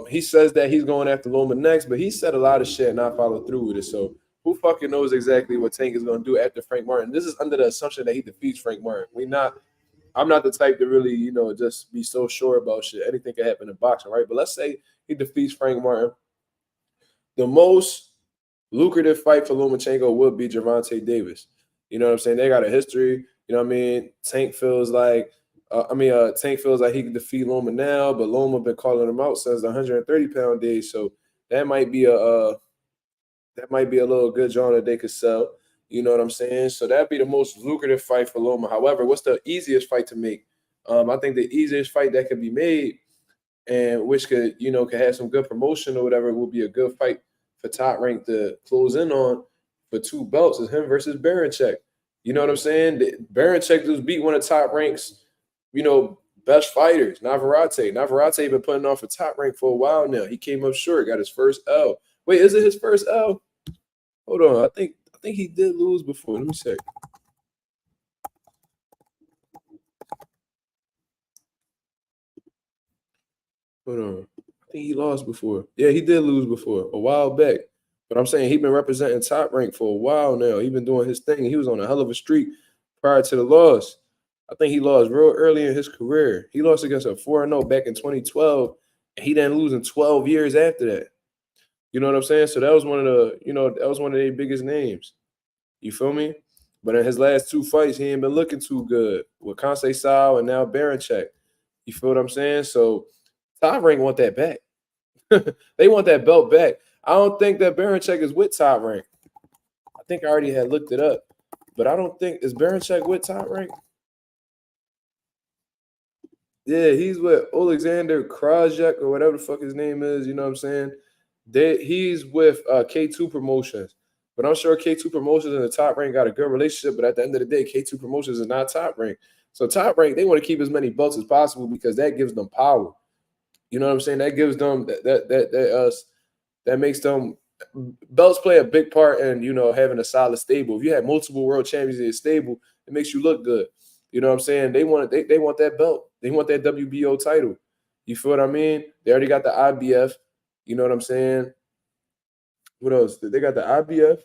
He says that he's going after Loma next, but he said a lot of shit and not followed through with it. So who fucking knows exactly what Tank is going to do after Frank Martin? This is under the assumption that he defeats Frank Martin. I'm not the type to really, just be so sure about shit. Anything can happen in boxing, right? But let's say he defeats Frank Martin. The most lucrative fight for Lomachenko would be Gervonta Davis. You know what I'm saying? They got a history. You know what I mean? Tank feels like he can defeat Loma now, but Loma been calling him out since the 130-pound days. So that might be a little good John that they could sell. You know what I'm saying? So that'd be the most lucrative fight for Loma. However, what's the easiest fight to make? I think the easiest fight that could be made, and which could have some good promotion or whatever, will be a good fight for Top Rank to close in on for 2 belts is him versus Baranchek. You know what I'm saying? Baranchek just beat one of Top Rank's, best fighters, Navarrete. Navarrete been putting on for Top Rank for a while now. He came up short, got his first L. Wait, is it his first L? Hold on. I think he did lose before. Let me check. Hold on. I think he lost before. Yeah, he did lose before a while back. But I'm saying he been representing Top Rank for a while now. He been doing his thing. He was on a hell of a streak prior to the loss. I think he lost real early in his career. He lost against a 4-0 back in 2012, and he didn't lose in 12 years after that. You know what I'm saying? So that was one of their biggest names. You feel me? But in his last 2 fights, he ain't been looking too good with Conceição and now Baranchek. You feel what I'm saying? So Top Rank want that back. They want that belt back. I don't think that Baranchek is with Top Rank. I think I already had looked it up, but I don't think is Baranchek with Top Rank. Yeah, he's with Alexander Krajek or whatever the fuck his name is. You know what I'm saying? He's with K2 Promotions. But I'm sure K2 Promotions and the Top Rank got a good relationship. But at the end of the day, K2 Promotions is not Top Rank. So Top Rank, they want to keep as many belts as possible because that gives them power. You know what I'm saying? That gives them that makes them belts play a big part in having a solid stable. If you have multiple world champions in your stable, it makes you look good. You know what I'm saying? They want that belt. They want that WBO title. You feel what I mean? They already got the IBF. You know what I'm saying? What else? They got the IBF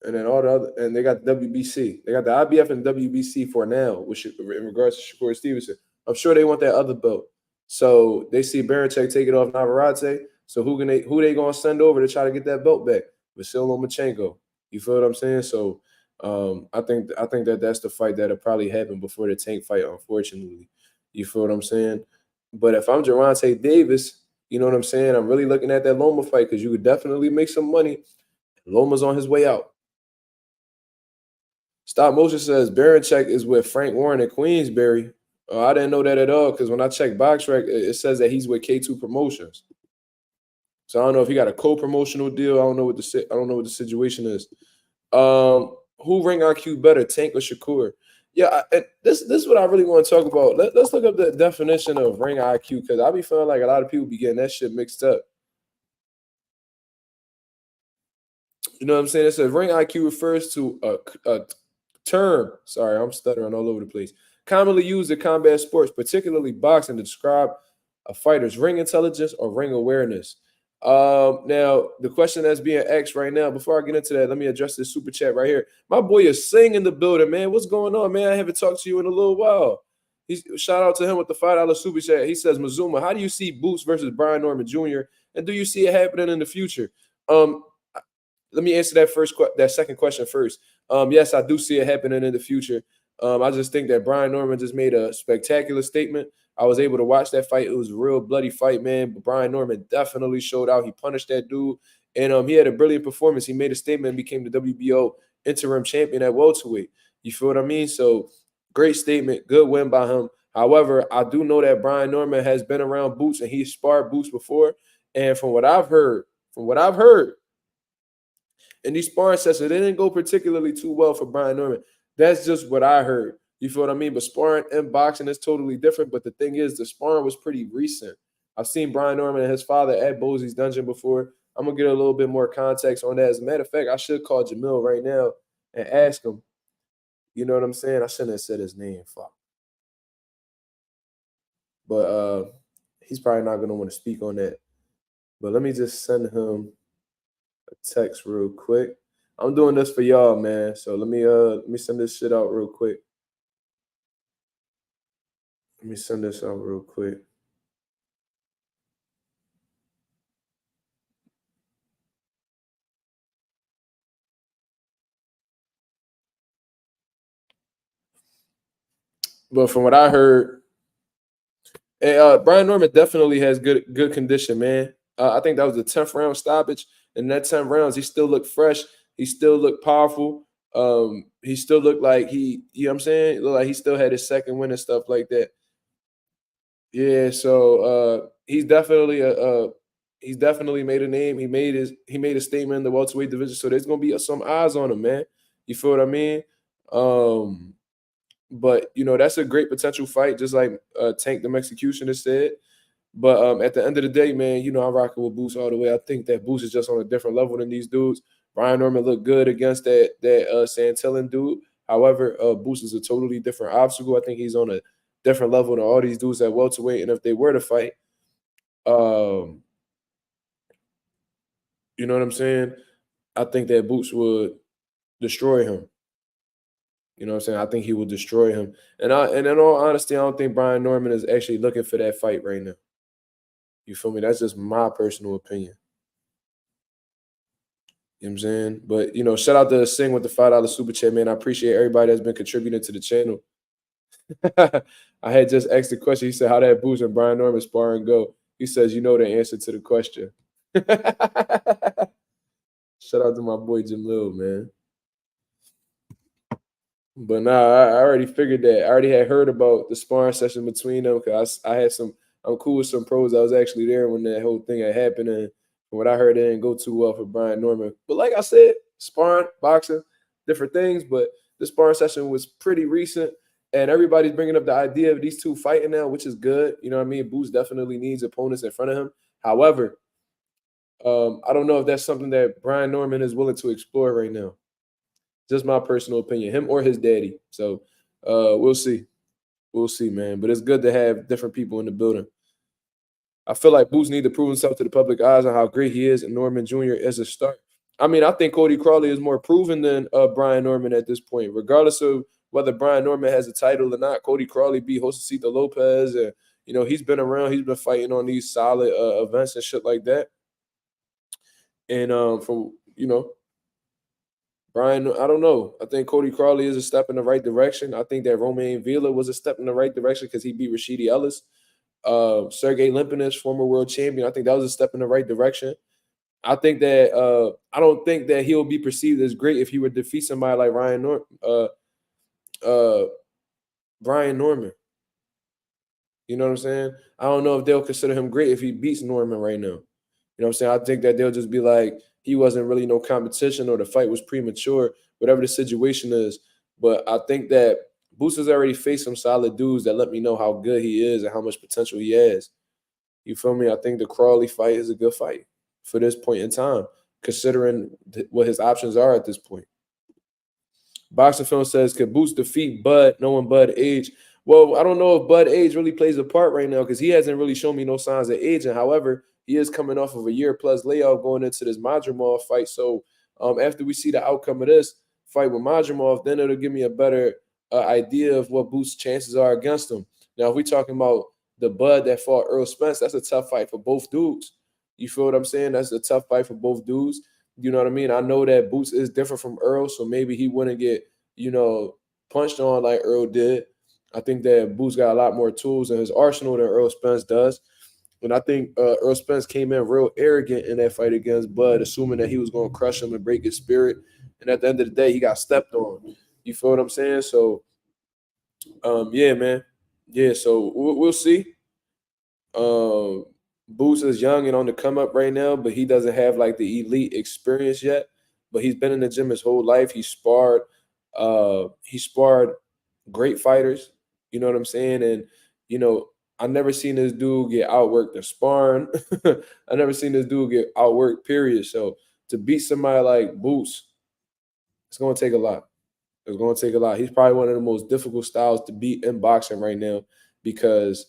and then all the other, and they got the WBC. They got the IBF and WBC for now, which in regards to Shakur Stevenson. I'm sure they want that other belt. So they see Barichek take it off Navarrete. So who they gonna send over to try to get that belt back? Vasil Lomachenko. You feel what I'm saying? So I think that that's the fight that'll probably happen before the Tank fight. Unfortunately, you feel what I'm saying? But if I'm Gervonta Davis, you know what I'm saying? I'm really looking at that Loma fight because you could definitely make some money. Loma's on his way out. Stop motion says Barichek is with Frank Warren at Queensberry. I didn't know that at all because when I checked BoxRec, it says that he's with K2 Promotions. So I don't know if he got a co-promotional deal. I don't know what the situation is. Who ring IQ better, Tank or Shakur? Yeah, this is what I really want to talk about. Let's look up the definition of ring IQ because I be feeling like a lot of people be getting that shit mixed up. You know what I'm saying? It says ring IQ refers to a term. Sorry, I'm stuttering all over the place. Commonly used in combat sports, particularly boxing, to describe a fighter's ring intelligence or ring awareness. Now the question that's being asked right now, before I get into that, let me address this super chat right here. My boy is singing in the building, man. What's going on, man? I haven't talked to you in a little while. Shout out to him with the $5 super chat. He says, Mazuma, how do you see Boots versus Brian Norman Jr. and do you see it happening in the future? Let me answer that second question first. Yes, I do see it happening in the future. I just think that Brian Norman just made a spectacular statement. I was able to watch that fight. It was a real bloody fight, man. But Brian Norman definitely showed out. He punished that dude, and he had a brilliant performance. He made a statement and became the WBO interim champion at welterweight. You feel what I mean? So great statement, good win by him. However, I do know that Brian Norman has been around Boots and he's sparred Boots before. And from what I've heard, and these sparring sessions, it didn't go particularly too well for Brian Norman. That's just what I heard. You feel what I mean? But sparring and boxing is totally different. But the thing is, the sparring was pretty recent. I've seen Brian Norman and his father at Bosey's Dungeon before. I'm going to get a little bit more context on that. As a matter of fact, I should call Jamil right now and ask him. You know what I'm saying? I shouldn't have said his name. Fuck. But he's probably not going to want to speak on that. But let me just send him a text real quick. I'm doing this for y'all, man. So let me send this shit out real quick. Let me send this out real quick. But from what I heard, Brian Norman definitely has good condition, man. I think that was the 10th round stoppage. In that 10 rounds, he still looked fresh. He still looked powerful. He still looked like you know what I'm saying? It looked like he still had his second win and stuff like that. Yeah, so he's definitely made a name. He made a statement in the welterweight division. So there's gonna be some eyes on him, man. You feel what I mean? But that's a great potential fight, just like Tank the Executioner said. But at the end of the day, man, I'm rocking with Boots all the way. I think that Boots is just on a different level than these dudes. Brian Norman looked good against that Santillan dude. However, Boots is a totally different obstacle. I think he's on a different level than all these dudes at welterweight. And if they were to fight, you know what I'm saying? I think that Boots would destroy him. You know what I'm saying? I think he will destroy him. And in all honesty, I don't think Brian Norman is actually looking for that fight right now. You feel me? That's just my personal opinion. You know what I'm saying? But shout out to Sing with the $5 super chat, man. I appreciate everybody that's been contributing to the channel. I had just asked the question. He said, how that Boots and Brian Norman sparring go? He says, you know the answer to the question. Shout out to my boy Jamil, man. But nah, I already figured that. I already had heard about the sparring session between them because I'm cool with some pros. I was actually there when that whole thing had happened, and from what I heard, it didn't go too well for Brian Norman. But like I said, sparring, boxing, different things. But the sparring session was pretty recent, and everybody's bringing up the idea of these two fighting now, which is good. You know what I mean? Boots definitely needs opponents in front of him. However, I don't know if that's something that Brian Norman is willing to explore right now. Just my personal opinion, him or his daddy. So we'll see. We'll see, man. But it's good to have different people in the building. I feel like Boots need to prove himself to the public eyes on how great he is, and Norman Jr. as a start. I mean, I think Cody Crawley is more proven than Brian Norman at this point, regardless of whether Brian Norman has a title or not. Cody Crawley beat Josecito Lopez, and he's been around. He's been fighting on these solid events and shit like that. And from Brian, I don't know. I think Cody Crawley is a step in the right direction. I think that Romain Villa was a step in the right direction because he beat Rashidi Ellis. Sergey Limpinus, former world champion. I think that was a step in the right direction. I think that I don't think that he'll be perceived as great if he would defeat somebody like Brian Norman. You know what I'm saying? I don't know if they'll consider him great if he beats Norman right now. You know what I'm saying? I think that they'll just be like, he wasn't really no competition or the fight was premature, whatever the situation is. But I think that Boots has already faced some solid dudes that let me know how good he is and how much potential he has. You feel me? I think the Crawley fight is a good fight for this point in time, considering what his options are at this point. Boxing Film says, could Boots defeat Bud, knowing Bud age? Well, I don't know if Bud age really plays a part right now because he hasn't really shown me no signs of aging. However, he is coming off of a year-plus layoff going into this Madrimov fight. So after we see the outcome of this fight with Madrimov, then it'll give me a better idea of what Boots' chances are against him. Now, if we're talking about the Bud that fought Earl Spence, that's a tough fight for both dudes. You feel what I'm saying? That's a tough fight for both dudes. You know what I mean? I know that Boots is different from Earl, so maybe he wouldn't get, punched on like Earl did. I think that Boots got a lot more tools in his arsenal than Earl Spence does. And I think Earl Spence came in real arrogant in that fight against Bud, assuming that he was going to crush him and break his spirit. And at the end of the day, he got stepped on. You feel what I'm saying? So, yeah, man. Yeah, so we'll see. Boots is young and on the come up right now, but he doesn't have like the elite experience yet. But he's been in the gym his whole life. He sparred great fighters. You know what I'm saying? And I never seen this dude get outworked in sparring. I never seen this dude get outworked, period. So to beat somebody like Boots, it's gonna take a lot. It's gonna take a lot. He's probably one of the most difficult styles to beat in boxing right now because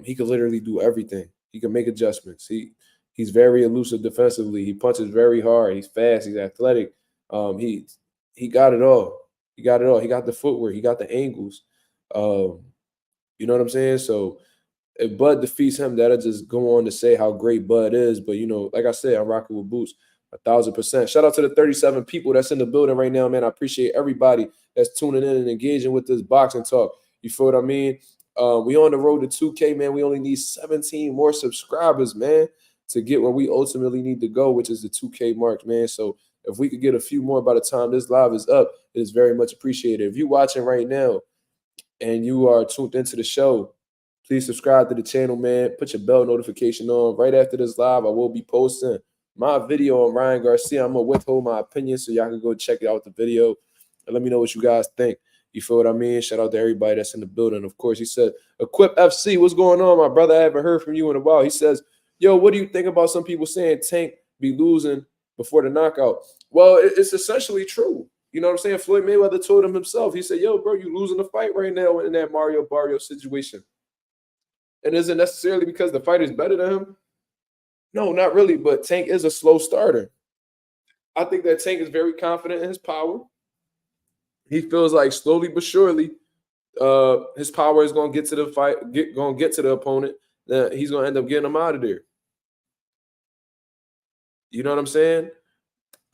he can literally do everything. He can make adjustments. He's very elusive defensively. He punches very hard. He's fast. He's athletic. He got it all. He got it all. He got the footwork. He got the angles. You know what I'm saying? So if Bud defeats him, that'll just go on to say how great Bud is. But like I said, I'm rocking with Boots 1,000%. Shout out to the 37 people that's in the building right now, man. I appreciate everybody that's tuning in and engaging with this boxing talk. You feel what I mean? We on the road to 2K, man. We only need 17 more subscribers, man, to get where we ultimately need to go, which is the 2K mark, man. So if we could get a few more by the time this live is up, it is very much appreciated. If you're watching right now and you are tuned into the show, please subscribe to the channel, man. Put your bell notification on. Right after this live, I will be posting my video on Ryan Garcia. I'm going to withhold my opinion so y'all can go check out the video and let me know what you guys think. You feel what I mean? Shout out to everybody that's in the building. Of course, he said, Equip FC, what's going on, my brother? I haven't heard from you in a while. He says, yo, what do you think about some people saying Tank be losing before the knockout? Well, it's essentially true. You know what I'm saying? Floyd Mayweather told him himself. He said, yo, bro, you losing the fight right now in that Mario Barrio situation. And is it necessarily because the fighter's better than him? No, not really, but Tank is a slow starter. I think that Tank is very confident in his power. He feels like slowly but surely his power is going to get to the fight, going to get to the opponent. He's going to end up getting him out of there. You know what I'm saying?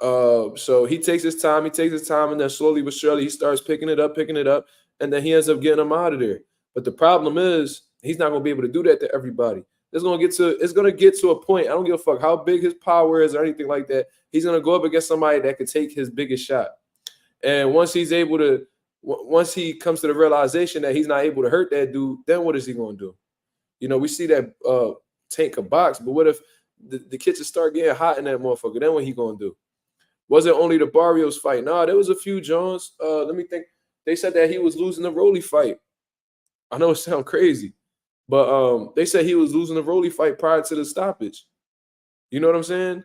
So he takes his time, and then slowly but surely he starts picking it up, and then he ends up getting him out of there. But the problem is he's not going to be able to do that to everybody. It's going to get to a point. I don't give a fuck how big his power is or anything like that. He's going to go up against somebody that could take his biggest shot. And once he comes to the realization that he's not able to hurt that dude, then what is he going to do? We see that Tank could box, but what if the kitchen start getting hot in that motherfucker? Then what he going to do? Was it only the Barrios fight? No, there was a few Jones. Let me think. They said that he was losing the Rolly fight. I know it sounds crazy, but they said he was losing the Rolly fight prior to the stoppage. You know what I'm saying?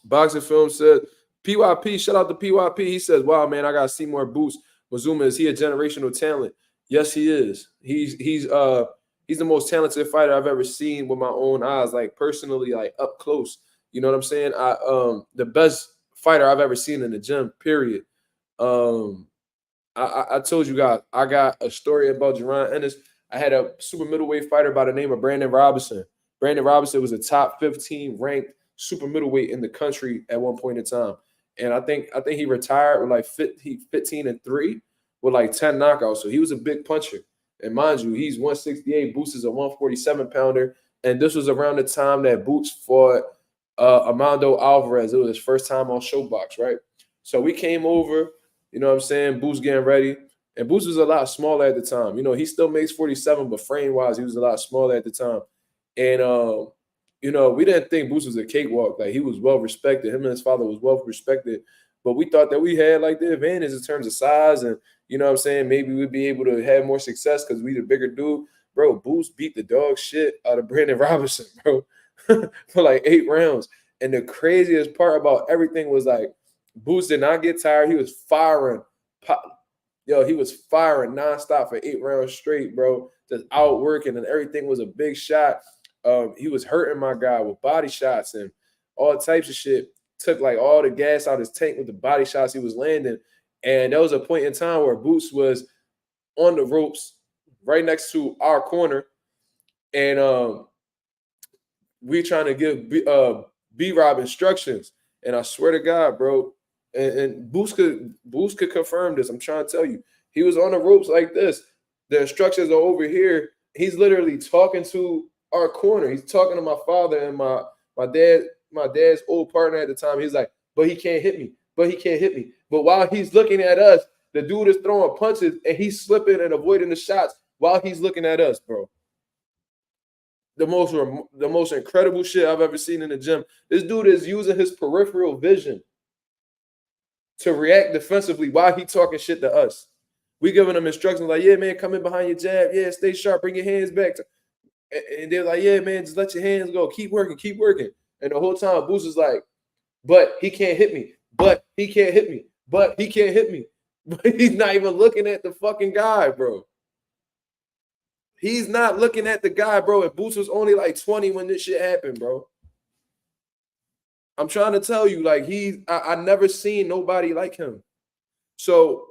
Boxing Film said, PYP, shout out to PYP. He says, wow, man, I got to see more Boots. Mazuma, is he a generational talent? Yes, he is. He's he's the most talented fighter I've ever seen with my own eyes, like personally, like up close. You know what I'm saying? The best fighter I've ever seen in the gym, period. I told you guys, I got a story about Jerron Ennis. I had a super middleweight fighter by the name of Brandon Robinson. Brandon Robinson was a top 15 ranked super middleweight in the country at one point in time. And I think he retired with like 15-3 with like 10 knockouts. So he was a big puncher. And mind you, he's 168, Boots is a 147 pounder. And this was around the time that Boots fought Armando Alvarez. It was his first time on Showbox, right? So we came over, you know what I'm saying? Boots getting ready. And Boots was a lot smaller at the time. You know, he still makes 47, but frame-wise, he was a lot smaller at the time. And, you know, we didn't think Boots was a cakewalk. Like, he was well-respected. Him and his father was well-respected. But we thought that we had, like, the advantage in terms of size. And, you know what I'm saying, maybe we'd be able to have more success because we the bigger dude. Bro, Boots beat the dog shit out of Brandon Robinson, bro, for like 8 rounds. And the craziest part about everything was, like, Boots did not get tired. He was firing. He was firing nonstop for 8 rounds straight, bro. Just outworking, and everything was a big shot. He was hurting my guy with body shots and all types of shit. Took like all the gas out of his tank with the body shots he was landing. And there was a point in time where Boots was on the ropes right next to our corner. And we trying to give B-Rob instructions. And I swear to God, bro, and Boots could confirm this. I'm trying to tell you. He was on the ropes like this. The instructions are over here. He's literally talking to our corner. He's talking to my father and my dad's old partner at the time. He's like, but he can't hit me. But he can't hit me. But while he's looking at us, the dude is throwing punches and he's slipping and avoiding the shots while he's looking at us, bro. The most incredible shit I've ever seen in the gym. This dude is using his peripheral vision to react defensively while he talking shit to us. We giving them instructions like, yeah, man, come in behind your jab. Yeah, stay sharp. Bring your hands back. And they're like, yeah, man, just let your hands go. Keep working, keep working. And the whole time, Boots is like, but he can't hit me. But he can't hit me. But he can't hit me. But he's not even looking at the fucking guy, bro. He's not looking at the guy, bro. And Boots was only like 20 when this shit happened, bro. I'm trying to tell you, like, I never seen nobody like him. So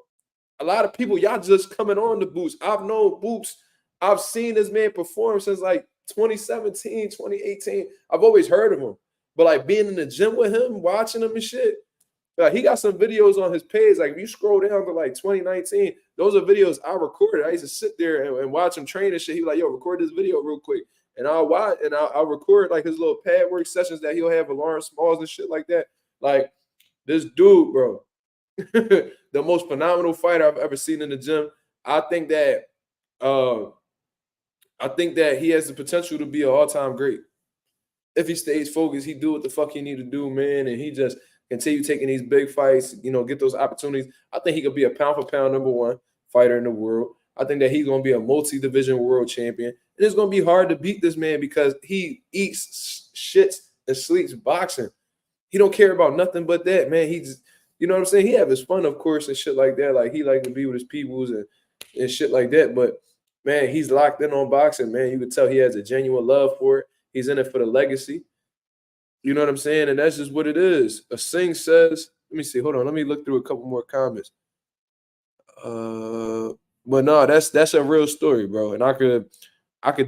a lot of people, y'all just coming on to Boots. I've known Boots. I've seen this man perform since like 2017, 2018. I've always heard of him. But like being in the gym with him, watching him and shit, like he got some videos on his page. Like if you scroll down to like 2019, those are videos I recorded. I used to sit there and watch him train and shit. He was like, yo, record this video real quick. And I'll watch and I'll record like his little pad work sessions that he'll have with Lawrence Smalls and shit like that. Like this dude, bro, the most phenomenal fighter I've ever seen in the gym. I think that he has the potential to be an all-time great. If he stays focused, he do what the fuck he need to do, man, and he just continue taking these big fights, you know, get those opportunities. I think he could be a pound-for-pound #1 fighter in the world. I think that he's going to be a multi-division world champion. And it's going to be hard to beat this man because he eats, shits, and sleeps boxing. He don't care about nothing but that, man. He just, you know what I'm saying? He have his fun, of course, and shit like that. Like, he like to be with his peoples and shit like that. But, man, he's locked in on boxing, man. You could tell he has a genuine love for it. He's in it for the legacy. You know what I'm saying? And that's just what it is. A Singh says, let me see. Hold on. Let me look through a couple more comments. But no, that's a real story, bro. And I could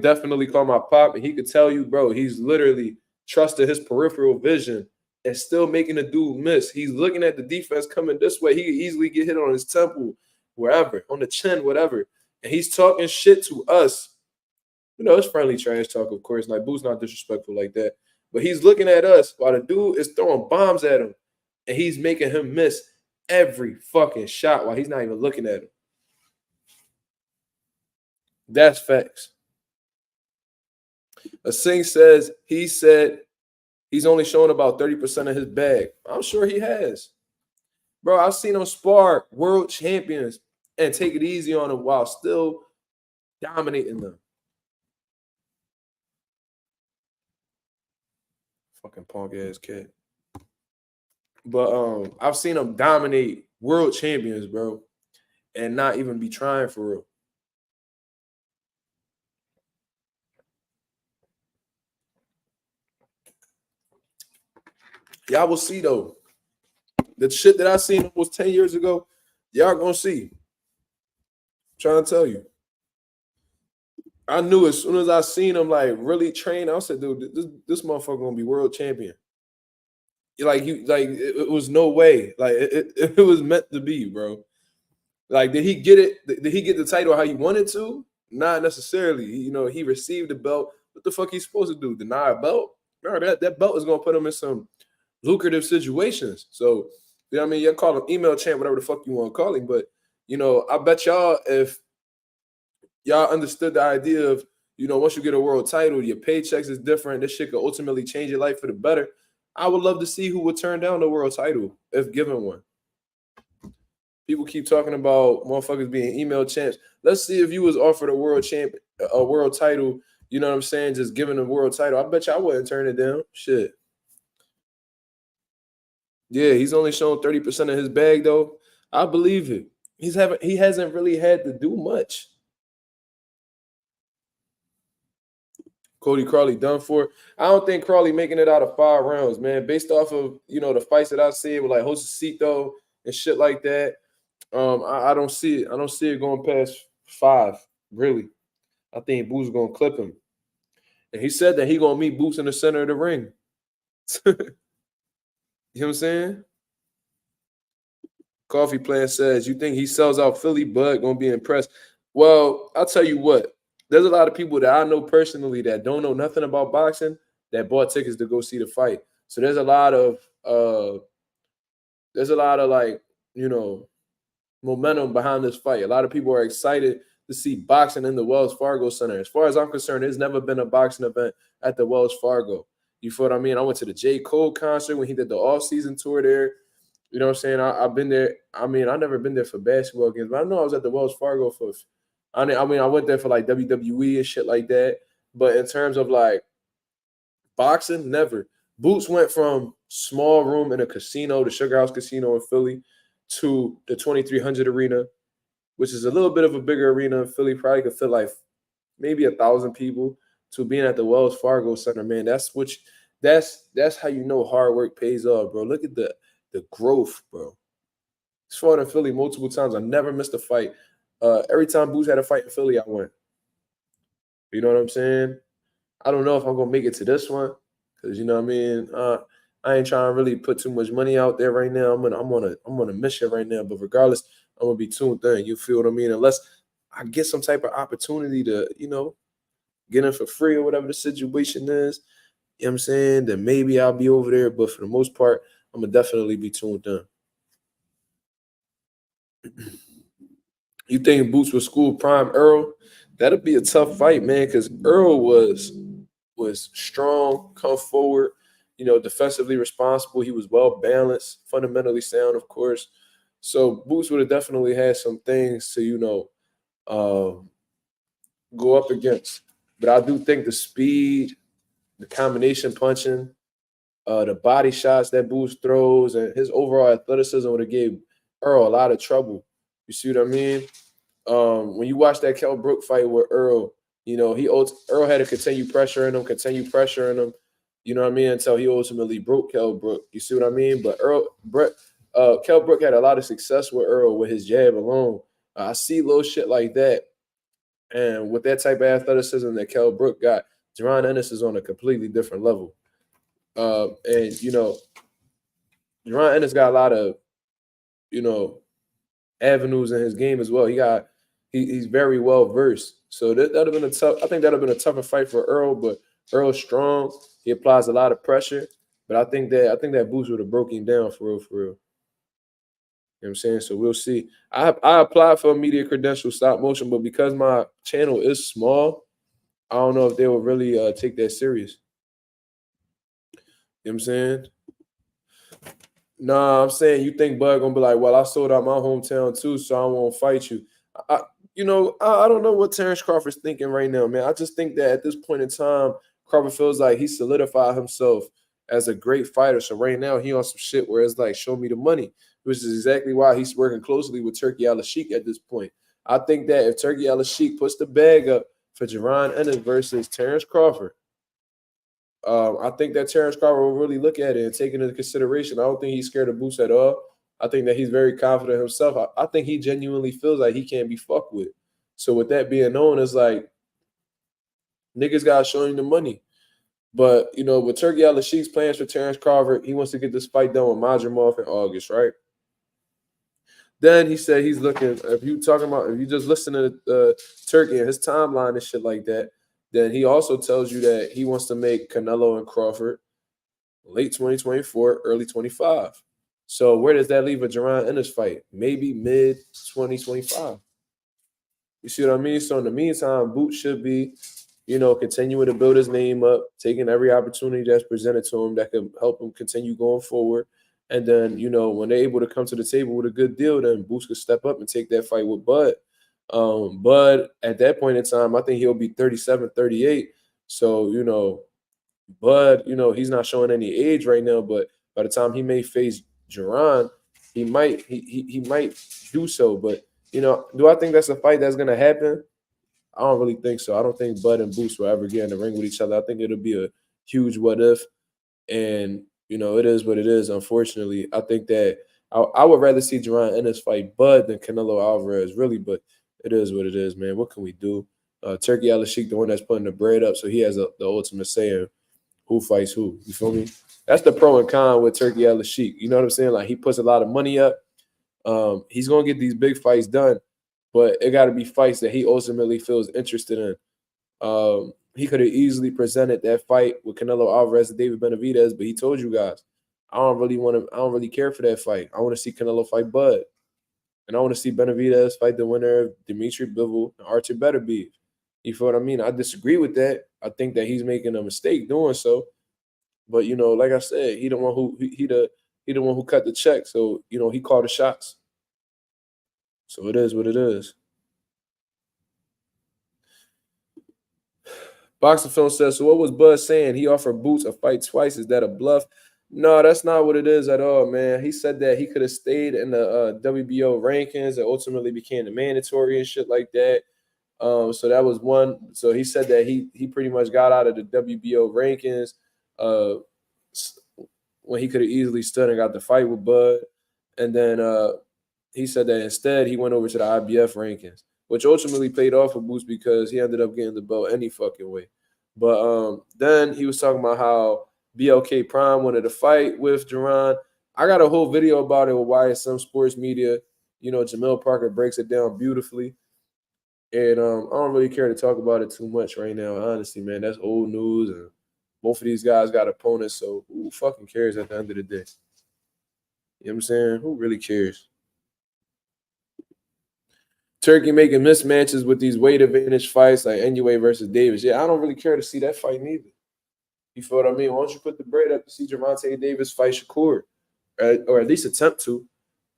definitely call my pop and he could tell you, bro, he's literally trusted his peripheral vision and still making the dude miss. He's looking at the defense coming this way. He could easily get hit on his temple, wherever, on the chin, whatever. And he's talking shit to us. You know, it's friendly trash talk, of course. Like, Boo's not disrespectful like that. But he's looking at us while the dude is throwing bombs at him. And he's making him miss every fucking shot while he's not even looking at him. That's facts. A Singh says he said he's only showing about 30% of his bag. I'm sure he has. Bro, I've seen him spar world champions and take it easy on them while still dominating them. Fucking punk ass kid. But I've seen him dominate world champions, bro, and not even be trying for real. Y'all will see though. The shit that I seen almost 10 years ago, y'all gonna see. I'm trying to tell you. I knew as soon as I seen him like really train, I said, dude, this motherfucker gonna be world champion. Like it was no way. Like it was meant to be, bro. Like, did he get it? Did he get the title how he wanted to? Not necessarily. He received the belt. What the fuck he supposed to do? Deny a belt? No, that belt is gonna put him in some lucrative situations. So, I mean, you call him email champ, whatever the fuck you want to call him. But I bet y'all if y'all understood the idea of once you get a world title, your paychecks is different. This shit could ultimately change your life for the better. I would love to see who would turn down the world title if given one. People keep talking about motherfuckers being email champs. Let's see if you was offered a world title, you know what I'm saying, just giving a world title. I bet you I wouldn't turn it down. Shit. Yeah, he's only shown 30% of his bag though. I believe it. He hasn't really had to do much. Cody Crawley done for. I don't think Crawley making it out of 5 rounds, man. Based off of the fights that I see with like Josecito and shit like that. I don't see it. I don't see it going past 5, really. I think Boots gonna clip him. And he said that he gonna meet Boots in the center of the ring. You know what I'm saying? Coffee Plant says, you think he sells out Philly, Bud gonna be impressed? Well, I'll tell you what. There's a lot of people that I know personally that don't know nothing about boxing that bought tickets to go see the fight. So there's a lot of like, momentum behind this fight. A lot of people are excited to see boxing in the Wells Fargo Center. As far as I'm concerned, there's never been a boxing event at the Wells Fargo. You feel what I mean? I went to the J. Cole concert when he did the off-season tour there. You know what I'm saying? I've been there. I mean, I've never been there for basketball games, but I know I was at the Wells Fargo for I went there for like WWE and shit like that. But in terms of like boxing, never. Boots went from small room in a casino, the Sugar House Casino in Philly, to the 2300 Arena, which is a little bit of a bigger arena in Philly. Probably could fit like maybe 1,000 people, to being at the Wells Fargo Center, man. That's how you know hard work pays off, bro. Look at the growth, bro. He's fought in Philly multiple times. I never missed a fight. Every time Boots had a fight in Philly, I went. You know what I'm saying? I don't know if I'm gonna make it to this one, because you know what I mean. I ain't trying to really put too much money out there right now. I'm on a mission right now. But regardless, I'm gonna be tuned in. You feel what I mean? Unless I get some type of opportunity to, get in for free or whatever the situation is. You know what I'm saying? Then maybe I'll be over there. But for the most part, I'm gonna definitely be tuned in. You think Boots will school Prime Earl? That'll be a tough fight, man, because Earl was strong, come forward, defensively responsible. He was well balanced, fundamentally sound, of course. So Boots would have definitely had some things to, go up against. But I do think the speed, the combination punching, the body shots that Boots throws, and his overall athleticism would have gave Earl a lot of trouble. You see what I mean? When you watch that Kell Brook fight with Earl, Earl had to continue pressuring him, you know what I mean, until he ultimately broke Kell Brook. You see what I mean? But Kell Brook had a lot of success with Earl with his jab alone. I see little shit like that. And with that type of athleticism that Kell Brook got, Jerron Ennis is on a completely different level. And Jerron Ennis got a lot of, avenues in his game as well. He's very well versed. So that'd have been I think that'd have been a tougher fight for Earl, but Earl's strong. He applies a lot of pressure. But I think that Boots would have broke him down for real, for real. You know what I'm saying? So we'll see. I applied for a media credential stop motion, but because my channel is small, I don't know if they will really take that serious. You know what I'm saying? Nah, I'm saying you think Bud gonna be like, well, I sold out my hometown too, so I won't fight you. I don't know what Terrence Crawford's thinking right now, man. I just think that at this point in time, Crawford feels like he solidified himself as a great fighter. So right now he on some shit where it's like, show me the money, which is exactly why he's working closely with Turkey Al-Sheikh at this point. I think that if Turkey Al-Sheikh puts the bag up for Jerron Ennis versus Terrence Crawford, I think that Terrence Crawford will really look at it and take it into consideration. I don't think he's scared of Boots at all. I think that he's very confident himself. I think he genuinely feels like he can't be fucked with. So with that being known, it's like niggas gotta show him the money. But you know, with Turkey Al-Sheik's plans for Terrence Crawford, he wants to get this fight done with Majramov in August, right? Then he said he's looking. If you just listen to Turkey and his timeline and shit like that, then he also tells you that he wants to make Canelo and Crawford late 2024, early 25. So where does that leave a Jerron Ennis fight? Maybe mid 2025. You see what I mean? So in the meantime, Boot should be, continuing to build his name up, taking every opportunity that's presented to him that could help him continue going forward. And then, when they're able to come to the table with a good deal, then Boots could step up and take that fight with Bud. Bud, at that point in time, I think he'll be 37, 38. So, Bud, he's not showing any age right now, but by the time he may face Jerron, he might do so. But, do I think that's a fight that's going to happen? I don't really think so. I don't think Bud and Boots will ever get in the ring with each other. I think it'll be a huge what if. And, it is what it is, unfortunately. I think that I would rather see Jerron Ennis fight Bud than Canelo Alvarez, really. But it is what it is, man. What can we do? Turkey Al-Sheikh, the one that's putting the bread up, so he has the ultimate say in who fights who. You feel me? That's the pro and con with Turkey Al-Sheikh. You know what I'm saying? Like, he puts a lot of money up. He's going to get these big fights done, but it got to be fights that he ultimately feels interested in. He could have easily presented that fight with Canelo Alvarez and David Benavidez, but he told you guys, I don't really care for that fight. I want to see Canelo fight Bud. And I want to see Benavidez fight the winner of Dimitri Bivol and Artur Beterbiev. You feel what I mean? I disagree with that. I think that he's making a mistake doing so. But like I said, he the one who cut the check. So, he called the shots. So it is what it is. Boxing Film says, so what was Bud saying? He offered Boots a fight twice. Is that a bluff? No, that's not what it is at all, man. He said that he could have stayed in the WBO rankings and ultimately became the mandatory and shit like that. So that was one. So he said that he pretty much got out of the WBO rankings when he could have easily stood and got the fight with Bud. And then he said that instead he went over to the IBF rankings, which ultimately paid off for Boots because he ended up getting the belt any fucking way. But then he was talking about how BLK Prime wanted to fight with Jerron. I got a whole video about it with YSM Sports Media. Jamel Parker breaks it down beautifully. And I don't really care to talk about it too much right now, honestly, man. That's old news, and both of these guys got opponents, so who fucking cares at the end of the day? You know what I'm saying? Who really cares? Turkey making mismatches with these weight advantage fights like Inoue versus Davis. Yeah, I don't really care to see that fight neither. You feel what I mean? Why don't you put the bread up to see Gervonta Davis fight Shakur, or at least attempt to?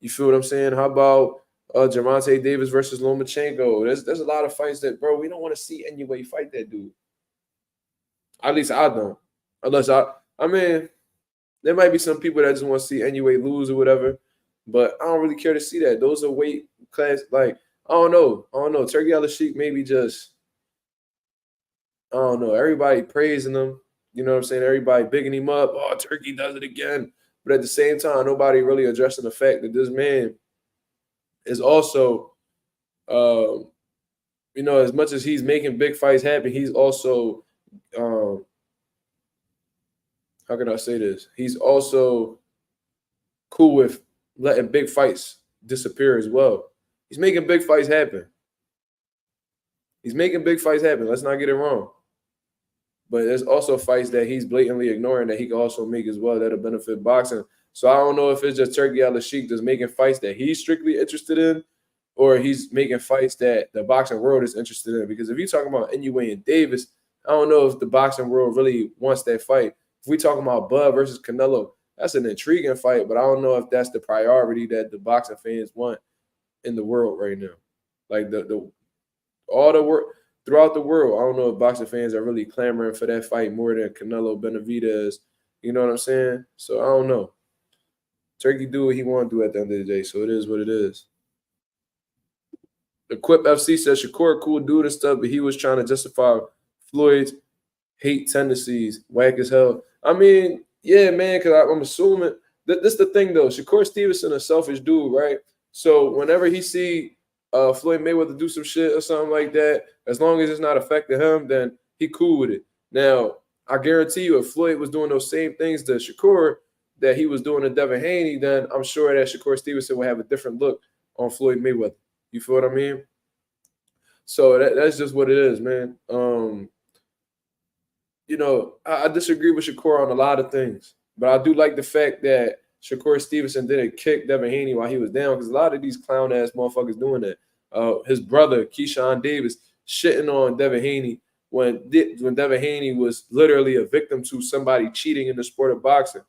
You feel what I'm saying? How about Gervonta Davis versus Lomachenko? There's a lot of fights that, bro, we don't want to see Inoue fight that dude. At least I don't. Unless I mean, there might be some people that just want to see Inoue lose or whatever, but I don't really care to see that. Those are weight class, like, I don't know. Turkey Al-Sheikh maybe just, I don't know. Everybody praising him. You know what I'm saying? Everybody bigging him up. Oh, Turkey does it again. But at the same time, nobody really addressing the fact that this man is also, as much as he's making big fights happen, he's also, how can I say this? He's also cool with letting big fights disappear as well. He's making big fights happen. Let's not get it wrong. But there's also fights that he's blatantly ignoring that he can also make as well that'll benefit boxing. So I don't know if it's just Turkey Al-Sheikh just making fights that he's strictly interested in, or he's making fights that the boxing world is interested in. Because if you're talking about Inoue and Davis, I don't know if the boxing world really wants that fight. If we talking about Bud versus Canelo, that's an intriguing fight, but I don't know if that's the priority that the boxing fans want in the world right now. Like all the work throughout the world, I don't know if boxing fans are really clamoring for that fight more than Canelo Benavidez. You know what I'm saying? So I don't know. Turkey do what he want to do at the end of the day, so it is what it is. The Quip FC says Shakur cool dude and stuff, but he was trying to justify Floyd's hate tendencies, whack as hell. I mean, yeah, man, because I'm assuming this the thing though. Shakur Stevenson a selfish dude, right? So whenever he see Floyd Mayweather do some shit or something like that, as long as it's not affecting him, then he cool with it. Now, I guarantee you, if Floyd was doing those same things to Shakur that he was doing to Devin Haney, then I'm sure that Shakur Stevenson would have a different look on Floyd Mayweather. You feel what I mean? So that's just what it is, man. I disagree with Shakur on a lot of things, but I do like the fact that Shakur Stevenson didn't kick Devin Haney while he was down, because a lot of these clown ass motherfuckers doing that. His brother Keyshawn Davis shitting on Devin Haney when Devin Haney was literally a victim to somebody cheating in the sport of boxing.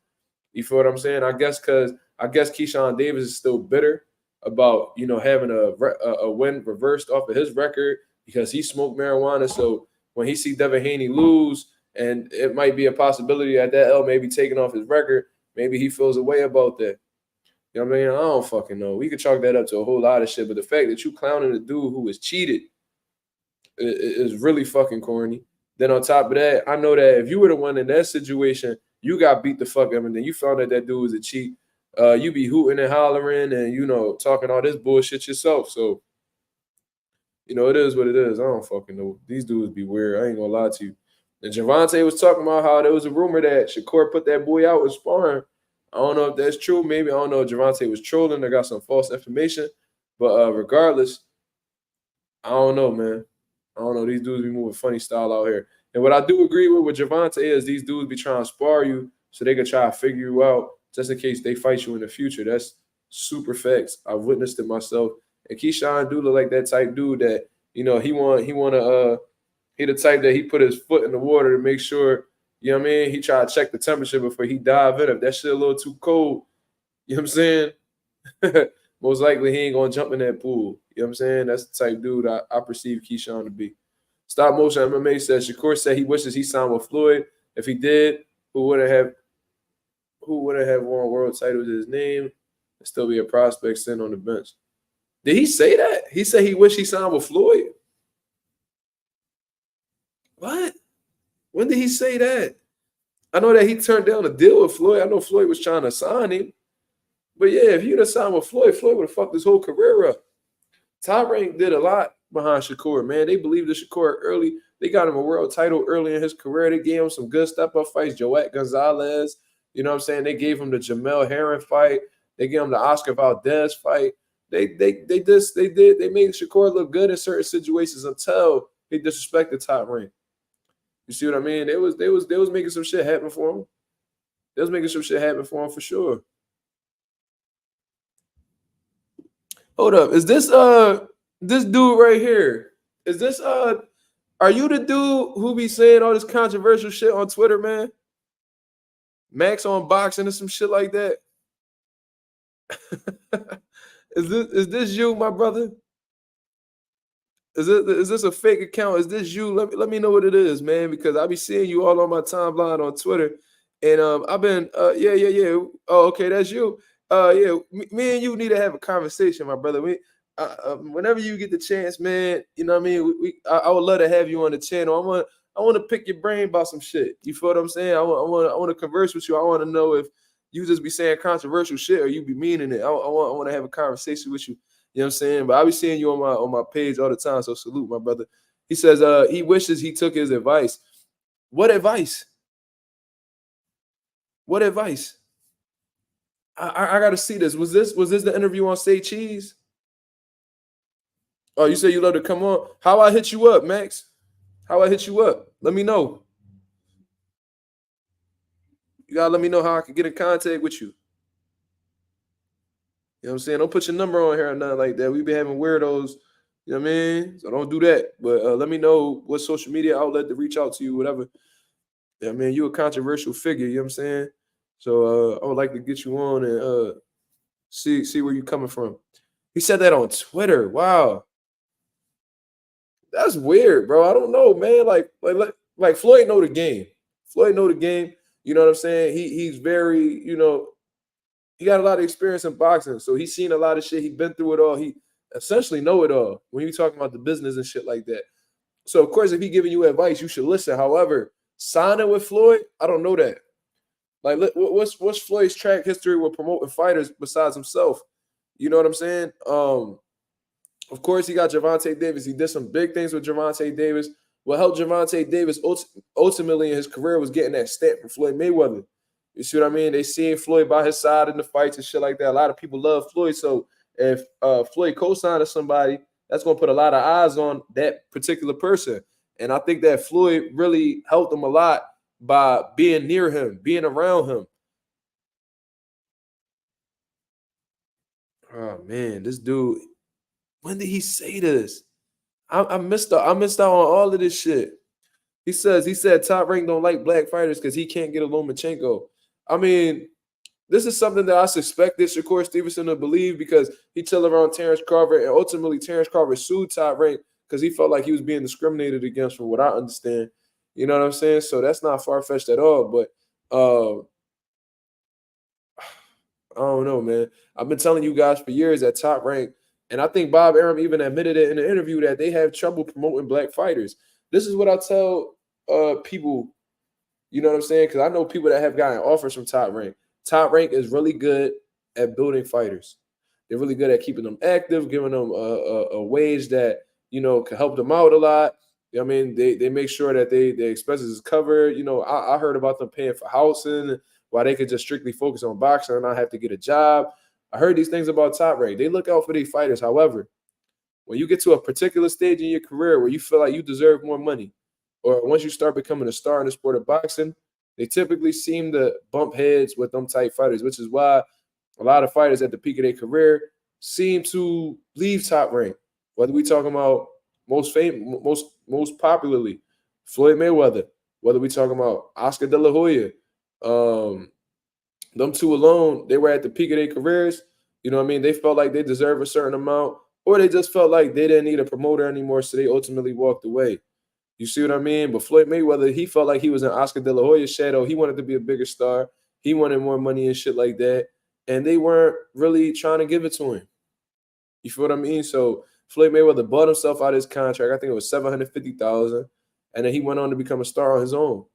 You feel what I'm saying? I guess Keyshawn Davis is still bitter about having a win reversed off of his record because he smoked marijuana. So when he see Devin Haney lose, and it might be a possibility that L may be taken off his record, maybe he feels a way about that. You know what I mean? I don't fucking know. We could chalk that up to a whole lot of shit, but the fact that you clowning a dude who was cheated is really fucking corny. Then on top of that, I know that if you were the one in that situation, you got beat the fuck up, and then you found out that dude was a cheat. You be hooting and hollering and talking all this bullshit yourself. So it is what it is. I don't fucking know. These dudes be weird. I ain't gonna lie to you. And Javante was talking about how there was a rumor that Shakur put that boy out with sparring. I don't know if that's true. Maybe, I don't know if Javante was trolling or got some false information. But regardless, I don't know, man. I don't know. These dudes be moving funny style out here. And what I do agree with Javante is these dudes be trying to spar you so they can try to figure you out just in case they fight you in the future. That's super facts. I've witnessed it myself. And Keyshawn do look like that type dude that, he the type that he put his foot in the water to make sure, what I mean? He try to check the temperature before he dive in. If that shit a little too cold, you know what I'm saying? Most likely he ain't gonna jump in that pool. You know what I'm saying? That's the type dude I perceive Keyshawn to be. Stop Motion MMA says Shakur said he wishes he signed with Floyd. If he did, who would have won world titles in his name and still be a prospect sitting on the bench? Did he say that? He said he wished he signed with Floyd? What? When did he say that? I know that he turned down a deal with Floyd. I know Floyd was trying to sign him. But yeah, if you'd have signed with Floyd, Floyd would have fucked his whole career up. Top Rank did a lot behind Shakur, man. They believed in Shakur early. They got him a world title early in his career. They gave him some good step-up fights. Joette Gonzalez, you know what I'm saying? They gave him the Jamel Herring fight. They gave him the Oscar Valdez fight. They made Shakur look good in certain situations until he disrespected Top Rank. You see what I mean? They was making some shit happen for him. They was making some shit happen for him for sure. Hold up. Is this this dude right here? Is this are you the dude who be saying all this controversial shit on Twitter, man? Max on boxing or some shit like that? Is this you, my brother? Is this a fake account? Is this you? Let me know what it is, man, because I be seeing you all on my timeline on Twitter. And I've been yeah. Oh, okay, that's you. Yeah, me and you need to have a conversation, my brother. Whenever you get the chance, man, you know what I mean? I would love to have you on the channel. I want to pick your brain about some shit. You feel what I'm saying? I want to converse with you. I want to know if you just be saying controversial shit or you be meaning it. I want to have a conversation with you. You know what I'm saying? But I be seeing you on my page all the time. So salute, my brother. He says he wishes he took his advice. What advice? What advice? I gotta see this. Was this the interview on Say Cheese? Oh, you say you love to come on. How I hit you up, Max? How I hit you up? Let me know. You gotta let me know how I can get in contact with you. You know what I'm saying? Don't put your number on here or nothing like that. We be having weirdos, you know what I mean? So don't do that. But let me know what social media outlet to reach out to you, whatever. Yeah, man, you a controversial figure, you know what I'm saying? So I would like to get you on and see where you're coming from. He said that on Twitter. Wow. That's weird, bro. I don't know, man. Like Floyd know the game. Floyd know the game. You know what I'm saying? He's very, he got a lot of experience in boxing. So he's seen a lot of shit. He's been through it all. He essentially know it all when you're talking about the business and shit like that. So, of course, if he's giving you advice, you should listen. However, Signing with Floyd, I don't know that. Like, what's Floyd's track history with promoting fighters besides himself? You know what I'm saying? Of course, he got Gervonta Davis. He did some big things with Gervonta Davis. What helped Gervonta Davis ultimately in his career was getting that stamp from Floyd Mayweather. You see what I mean? They seen Floyd by his side in the fights and shit like that. A lot of people love Floyd. So if Floyd co-signed to somebody, that's going to put a lot of eyes on that particular person. And I think that Floyd really helped him a lot by being near him, being around him. Oh man, this dude. When did he say this? I missed out. I missed out on all of this shit. He said Top Rank don't like black fighters because he can't get a Lomachenko. I mean, this is something that I suspected Shakur Stevenson to believe because he chill around Terrence Carver, and ultimately Terrence Carver sued Top Rank because he felt like he was being discriminated against, from what I understand. You know what I'm saying? So that's not far fetched at all. But I don't know, man. I've been telling you guys for years that Top Rank, and I think Bob Arum even admitted it in an interview that they have trouble promoting black fighters. This is what I tell people, you know what I'm saying? Because I know people that have gotten offers from Top Rank. Top Rank is really good at building fighters. They're really good at keeping them active, giving them a wage that, can help them out a lot. I mean, they make sure that their expenses is covered. I heard about them paying for housing while they could just strictly focus on boxing and not have to get a job. I heard these things about Top Rank. They look out for these fighters. However, when you get to a particular stage in your career where you feel like you deserve more money, or once you start becoming a star in the sport of boxing, they typically seem to bump heads with them type fighters, which is why a lot of fighters at the peak of their career seem to leave Top Rank. Whether we talking about most famous, most popularly, Floyd Mayweather, whether we talking about Oscar De La Hoya, them two alone, they were at the peak of their careers. You know what I mean? They felt like they deserve a certain amount, or they just felt like they didn't need a promoter anymore, so they ultimately walked away. You see what I mean? But Floyd Mayweather, he felt like he was in Oscar De La Hoya's shadow. He wanted to be a bigger star. He wanted more money and shit like that. And they weren't really trying to give it to him. You feel what I mean? So Floyd Mayweather bought himself out of his contract. I think it was $750,000. And then he went on to become a star on his own.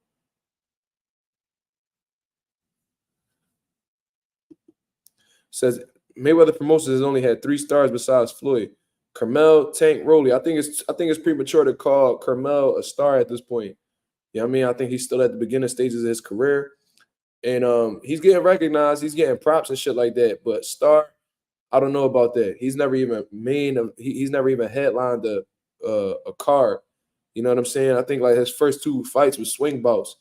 Says Mayweather Promotions has only had 3 stars besides Floyd. Carmel, Tank, Rolly. I think it's premature to call Carmel a star at this point. You know what I mean? I think he's still at the beginning stages of his career. And he's getting recognized, he's getting props and shit like that. But star, I don't know about that. He's never even he's never even headlined a card. You know what I'm saying? I think like his first 2 fights was swing bouts.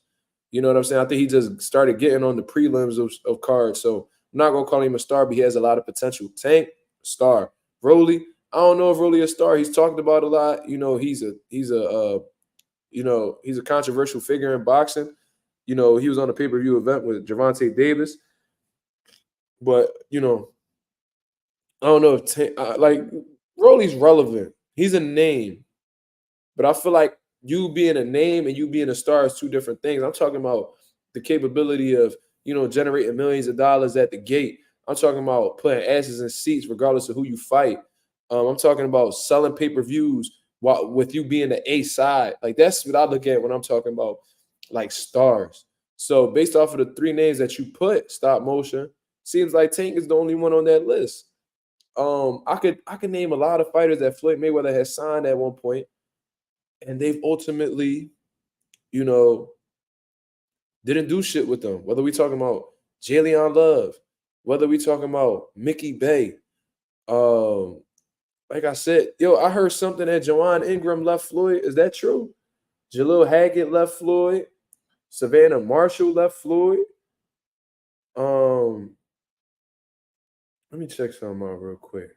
You know what I'm saying? I think he just started getting on the prelims of cards. So I'm not gonna call him a star, but he has a lot of potential. Tank, star. Rolly, I don't know if Rolly a star. He's talked about a lot. He's a controversial figure in boxing. He was on a pay-per-view event with Gervonta Davis. But, I don't know if like Rolly's relevant. He's a name. But I feel like you being a name and you being a star is 2 different things. I'm talking about the capability of, generating millions of dollars at the gate. I'm talking about putting asses in seats regardless of who you fight. I'm talking about selling pay-per-views with you being the A side. Like, that's what I look at when I'm talking about like stars. So based off of the 3 names that you put, stop motion, seems like Tank is the only one on that list. I could name a lot of fighters that Floyd Mayweather has signed at one point, and they've ultimately, you know, didn't do shit with them. Whether we talking about Jalen Love, whether we talking about Mickey Bay, um, like I said, I heard something that Joanne Ingram left Floyd. Is that true? Jalil Haggett left Floyd. Savannah Marshall left Floyd. Um, Let me check something out real quick.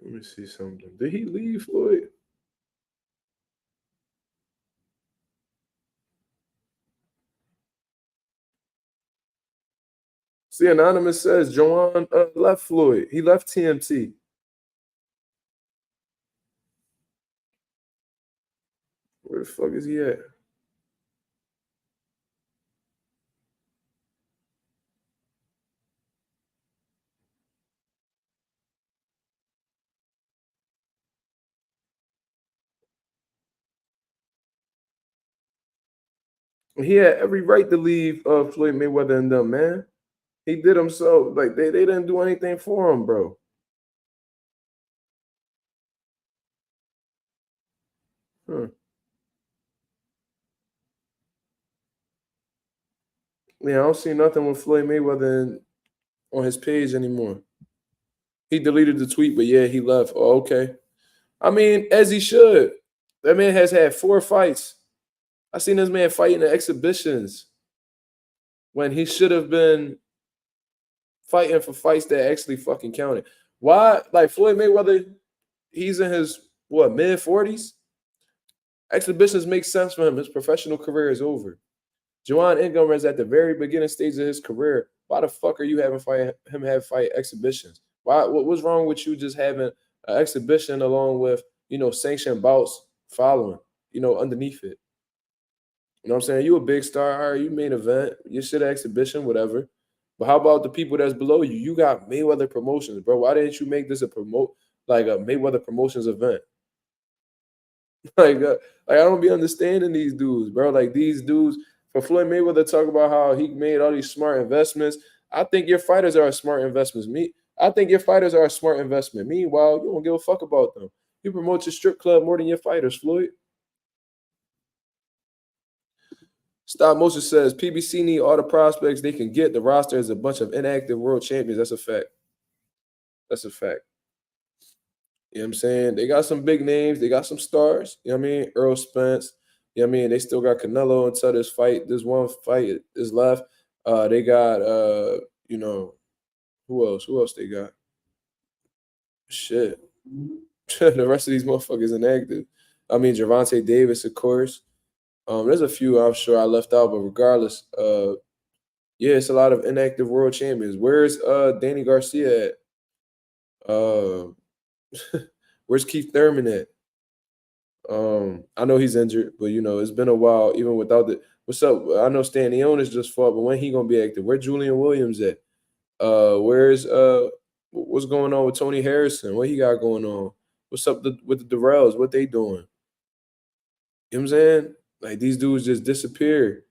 Let me see something. Did he leave Floyd? See, Anonymous says Joanne left Floyd. He left TMT. Where the fuck is he at? He had every right to leave Floyd Mayweather and them, man. He did him so like they didn't do anything for him, bro. Huh. Yeah, I don't see nothing with Floyd Mayweather on his page anymore. He deleted the tweet, but yeah, he left. Oh, okay. I mean, as he should. That man has had 4 fights. I seen this man fighting in exhibitions when he should have been fighting for fights that actually fucking counted. Why? Like Floyd Mayweather, he's in his what mid 40s. Exhibitions make sense for him. His professional career is over. Juwan Ingram is at the very beginning stage of his career. Why the fuck are you having him have fight exhibitions? Why? What's wrong with you just having an exhibition along with sanctioned bouts following? Underneath it. You know what I'm saying? You a big star, all right, you main event, you should exhibition, whatever. But how about the people that's below you? You got Mayweather Promotions, bro. Why didn't you make this like a Mayweather Promotions event? like, uh, like I don't be understanding these dudes, bro. Like these dudes, for Floyd Mayweather to talk about how he made all these smart investments. I think your fighters are smart investments. I think your fighters are a smart investment. Meanwhile, you don't give a fuck about them. You promote your strip club more than your fighters, Floyd. Stop Motion says PBC need all the prospects they can get. The roster is a bunch of inactive world champions. That's a fact. That's a fact. You know what I'm saying? They got some big names. They got some stars. You know what I mean? Earl Spence. You know what I mean? They still got Canelo until this one fight is left. They got who else? Who else they got? Shit. The rest of these motherfuckers inactive. I mean, Gervonta Davis, of course. There's a few I'm sure I left out, but regardless, yeah, it's a lot of inactive world champions. Where's Danny Garcia at? Uh, where's Keith Thurman at? I know he's injured, but it's been a while. Even without the what's up? I know Stan Leonis just fought, but when he gonna be active? Where Julian Williams at? Where's what's going on with Tony Harrison? What he got going on? What's up with the Durrells? What they doing? You know what I'm saying? Like these dudes just disappeared.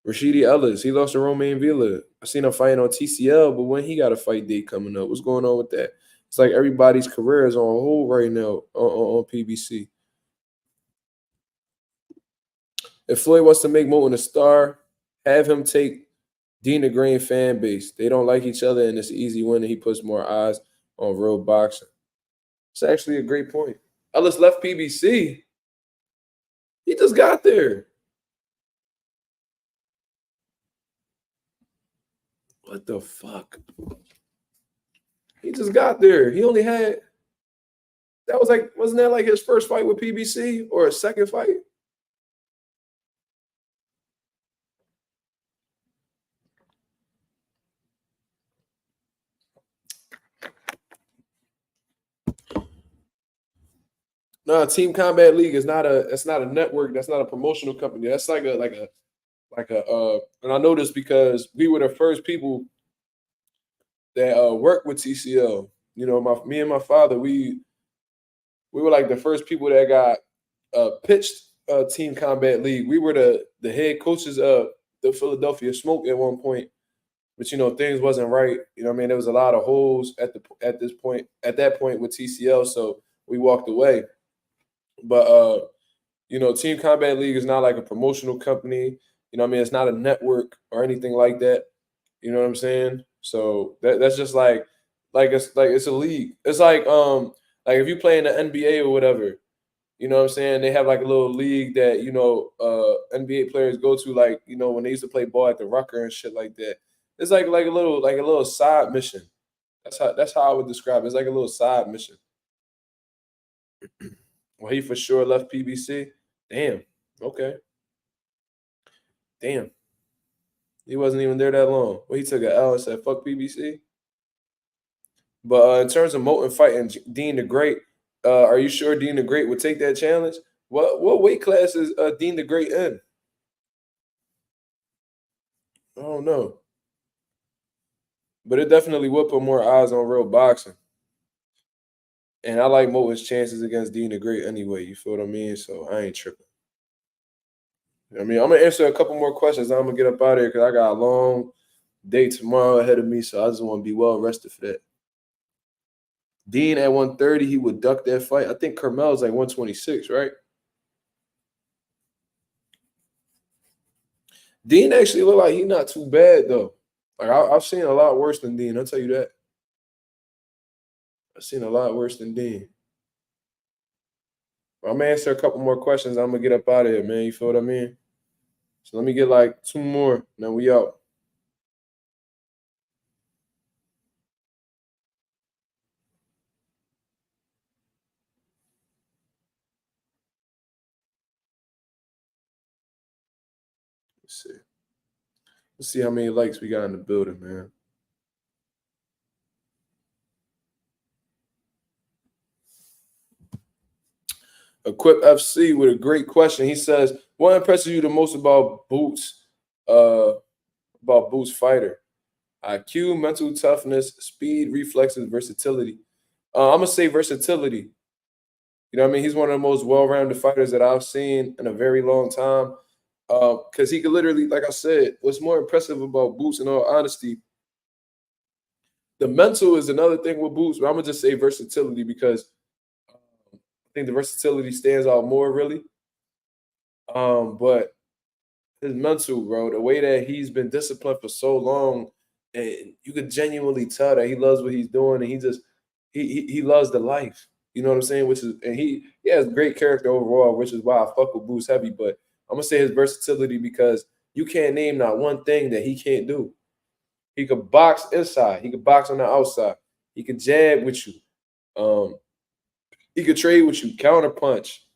Rashidi Ellis, he lost to Romain Villa. I seen him fighting on TCL, but when he got a fight date coming up, what's going on with that? It's like everybody's career is on hold right now on PBC. If Floyd wants to make Moulton a star, have him take Dean the Green fan base. They don't like each other, and it's an easy win, and he puts more eyes on real boxing. It's actually a great point. Ellis left PBC. He just got there. What the fuck? He just got there. He only had wasn't that like his first fight with PBC or a second fight? No, Team Combat League is not a. It's not a network. That's not a promotional company. That's and I know this because we were the first people that worked with TCL. Me and my father, we were like the first people that got pitched Team Combat League. We were the head coaches of the Philadelphia Smoke at one point, but things wasn't right. I mean, there was a lot of holes at that point with TCL, so we walked away. But Team Combat League is not like a promotional company. I mean, it's not a network or anything like that. You know what I'm saying? So that's just it's a league. It's like if you play in the NBA or whatever. You know what I'm saying? They have like a little league that NBA players go to, like when they used to play ball at the Rucker and shit like that. It's like a little side mission. That's how I would describe it. It's like a little side mission. Well, he for sure left PBC. Damn. Okay. Damn. He wasn't even there that long. Well, he took an L and said, "Fuck PBC." But in terms of Moulton fighting Dean the Great, are you sure Dean the Great would take that challenge? What weight class is Dean the Great in? I don't know. But it definitely would put more eyes on real boxing. And I like Moulton's chances against Dean the Great anyway. You feel what I mean? So I ain't tripping. I mean, I'm gonna answer a couple more questions. I'm gonna get up out of here because I got a long day tomorrow ahead of me, so I just want to be well rested for that. Dean at 130, he would duck that fight. I think Carmel's like 126, right? Dean actually look like he's not too bad though. Like I've seen a lot worse than Dean. I'll tell you that. I've seen a lot worse than Dean. I'm gonna answer a couple more questions. I'm gonna get up out of here, man. You feel what I mean? So let me get like 2 more, then we out. Let's see. Let's see how many likes we got in the building, man. Equip FC with a great question. He says, "What impresses you the most about Boots? About Boots fighter? IQ, mental toughness, speed, reflexes, versatility. I'm gonna say versatility. You know what I mean? He's one of the most well-rounded fighters that I've seen in a very long time. Because he could literally, like I said, what's more impressive about Boots, in all honesty, the mental is another thing with Boots, but I'm gonna just say versatility because I think the versatility stands out more, really. But his mental, bro, the way that he's been disciplined for so long, and you could genuinely tell that he loves what he's doing, and he loves the life. You know what I'm saying? Which is, and he has great character overall, which is why I fuck with Boost heavy. But I'm gonna say his versatility because you can't name not one thing that he can't do. He could box inside, he could box on the outside, he could jab with you, um, he could trade with you, counter punch.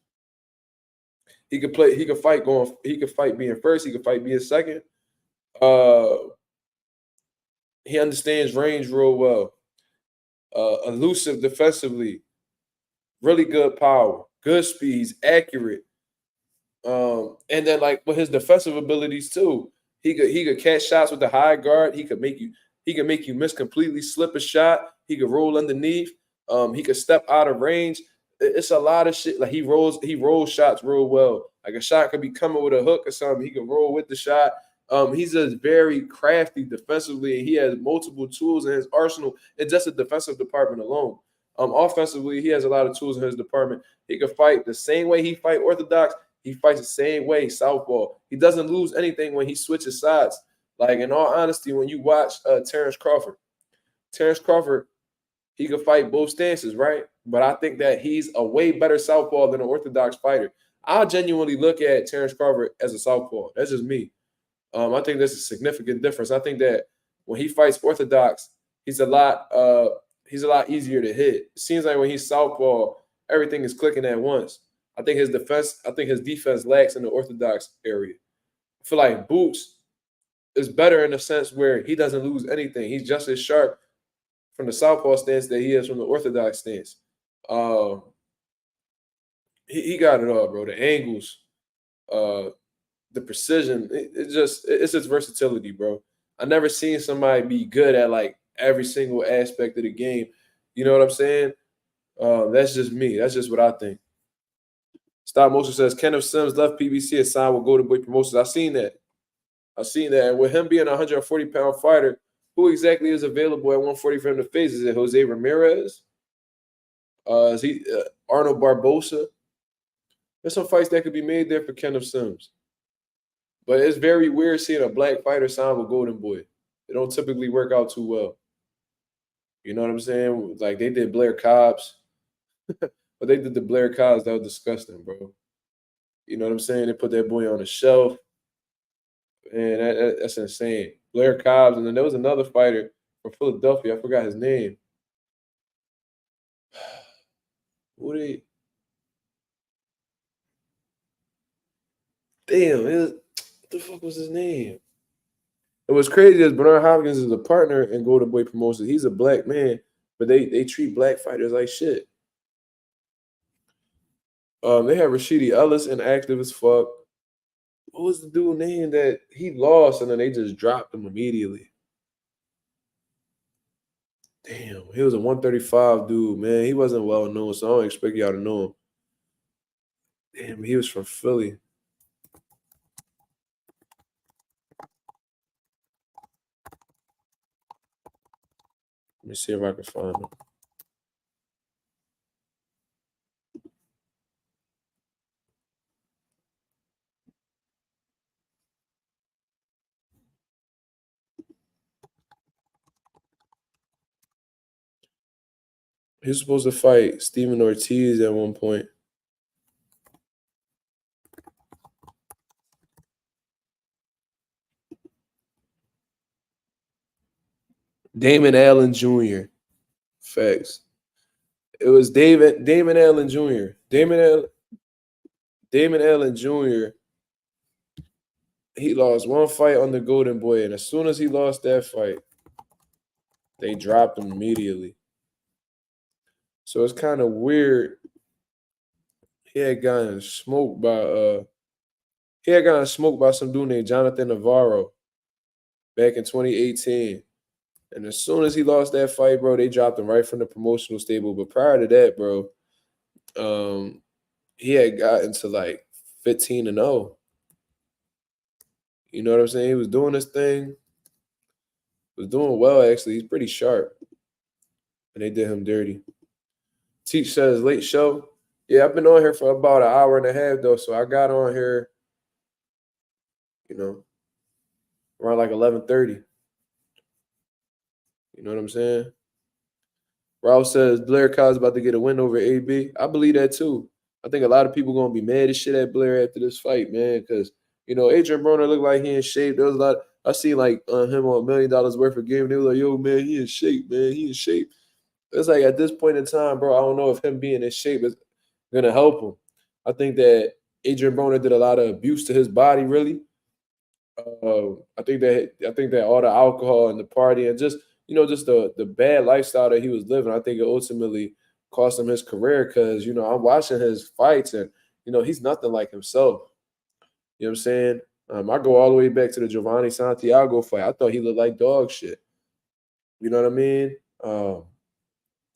He could play. He could fight going. He could fight being first. He could fight being second. Uh, he understands range real well. Elusive defensively. Really good power. Good speed. He's accurate. And then like with his defensive abilities too, he could catch shots with the high guard. He could make you miss completely, slip a shot. He could roll underneath. He could step out of range. It's a lot of shit. Like he rolls shots real well. Like a shot could be coming with a hook or something. He can roll with the shot. He's just very crafty defensively, and he has multiple tools in his arsenal. It's just a defensive department alone. Offensively, he has a lot of tools in his department. He could fight the same way he fight orthodox. He fights the same way, southpaw. He doesn't lose anything when he switches sides. Like in all honesty, when you watch Terrence Crawford, he could fight both stances, right? But I think that he's a way better southpaw than an orthodox fighter. I genuinely look at Terrence Crawford as a southpaw. That's just me. I think there's a significant difference. I think that when he fights orthodox, he's a lot easier to hit. It seems like when he's southpaw, everything is clicking at once. I think his defense lacks in the orthodox area. I feel like Boots is better in the sense where he doesn't lose anything. He's just as sharp from the southpaw stance that he is from the orthodox stance. Um, he got it all, bro. The angles, uh, the precision. It's just versatility, bro. I never seen somebody be good at like every single aspect of the game. You know what I'm saying? That's just me. That's just what I think. Stop Motion says Kenneth Sims left PBC and signed with Golden Boy Promotions. I've seen that. I've seen that. And with him being a 140-pound fighter, who exactly is available at 140 for him to face? Is it Jose Ramirez? Is he Arnold Barbosa? There's some fights that could be made there for Kenneth Sims. But it's very weird seeing a black fighter sign with Golden Boy. It don't typically work out too well. You know what I'm saying? Like they did Blair Cobbs. But they did the Blair Cobbs. That was disgusting, bro. You know what I'm saying? They put that boy on a shelf. And that's insane. Blair Cobbs. And then there was another fighter from Philadelphia. I forgot his name. Who they? Damn, what the fuck was his name? It was crazy as Bernard Hopkins is a partner in Golden Boy Promotions. He's a black man, but they treat black fighters like shit. They had Rashidi Ellis inactive as fuck. What was the dude name that he lost and then they just dropped him immediately? Damn, he was a 135 dude, man. He wasn't well known, so I don't expect y'all to know him. Damn, he was from Philly. me see if I can find him. He was supposed to fight Steven Ortiz at one point. Damon Allen Jr. Facts. It was Damon Allen Jr. Damon Allen Jr. He lost one fight on the Golden Boy, and as soon as he lost that fight, they dropped him immediately. So it's kind of weird. He had gotten smoked by some dude named Jonathan Navarro back in 2018. And as soon as he lost that fight, bro, they dropped him right from the promotional stable. But prior to that, bro, he had gotten to like 15-0. You know what I'm saying? He was doing his thing. Was doing well, actually. He's pretty sharp. And they did him dirty. Teach says late show. Yeah, I've been on here for about an hour and a half, though. So I got on here, around like 11:30. You know what I'm saying? Ralph says Blair Cobb's about to get a win over AB. I believe that too. I think a lot of people gonna be mad as shit at Blair after this fight, man, because Adrian Broner looked like he in shape. There was a lot. I seen like him on $1 million worth of game. They were like, "Yo, man, he in shape, man. He in shape." It's like at this point in time, bro, I don't know if him being in shape is gonna help him. I think that Adrian Broner did a lot of abuse to his body, really. I think that all the alcohol and the party and just the bad lifestyle that he was living, I think it ultimately cost him his career because I'm watching his fights and he's nothing like himself. You know what I'm saying? I go all the way back to the Giovanni Santiago fight. I thought he looked like dog shit. You know what I mean?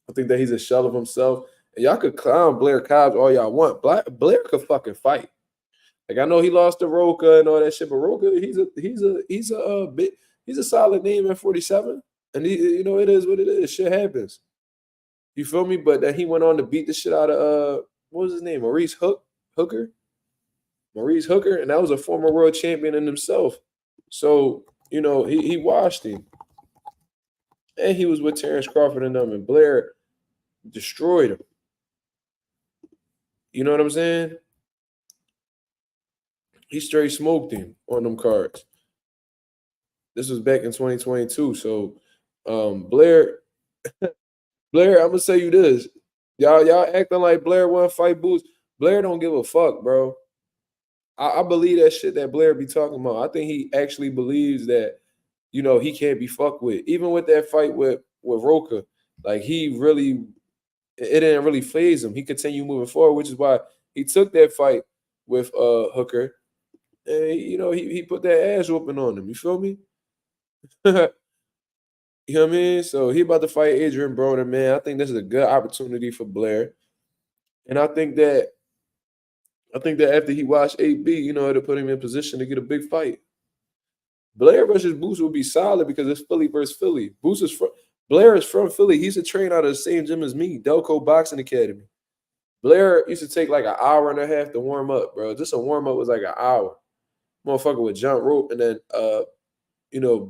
I think that he's a shell of himself. And y'all could clown Blair Cobbs all y'all want. Blair could fucking fight. Like I know he lost to Roca and all that shit, but Roca, he's a solid name at 47. And it is what it is. Shit happens. You feel me? But then he went on to beat the shit out of what was his name? Hooker? Maurice Hooker, and that was a former world champion in himself. So, he washed him. And he was with Terrence Crawford and them, and Blair destroyed him. You know what I'm saying? He straight smoked him on them cards. This was back in 2022. So Blair, I'm gonna say you this. Y'all acting like Blair won't fight Boots. Blair don't give a fuck, bro. I believe that shit that Blair be talking about. I think he actually believes that, he can't be fucked with. Even with that fight with Roca, like it didn't really phase him. He continued moving forward, which is why he took that fight with Hooker. And he put that ass whooping on him. You feel me? You know what I mean? So he about to fight Adrian Broner, man. I think this is a good opportunity for Blair. And I think that after he watched AB, it'll put him in position to get a big fight. Blair versus Boots will be solid because it's Philly versus Philly. Blair is from Philly. He's a trainer out of the same gym as me, Delco Boxing Academy. Blair used to take like an hour and a half to warm up, bro. Just a warm up was like an hour. Motherfucker would jump rope, and then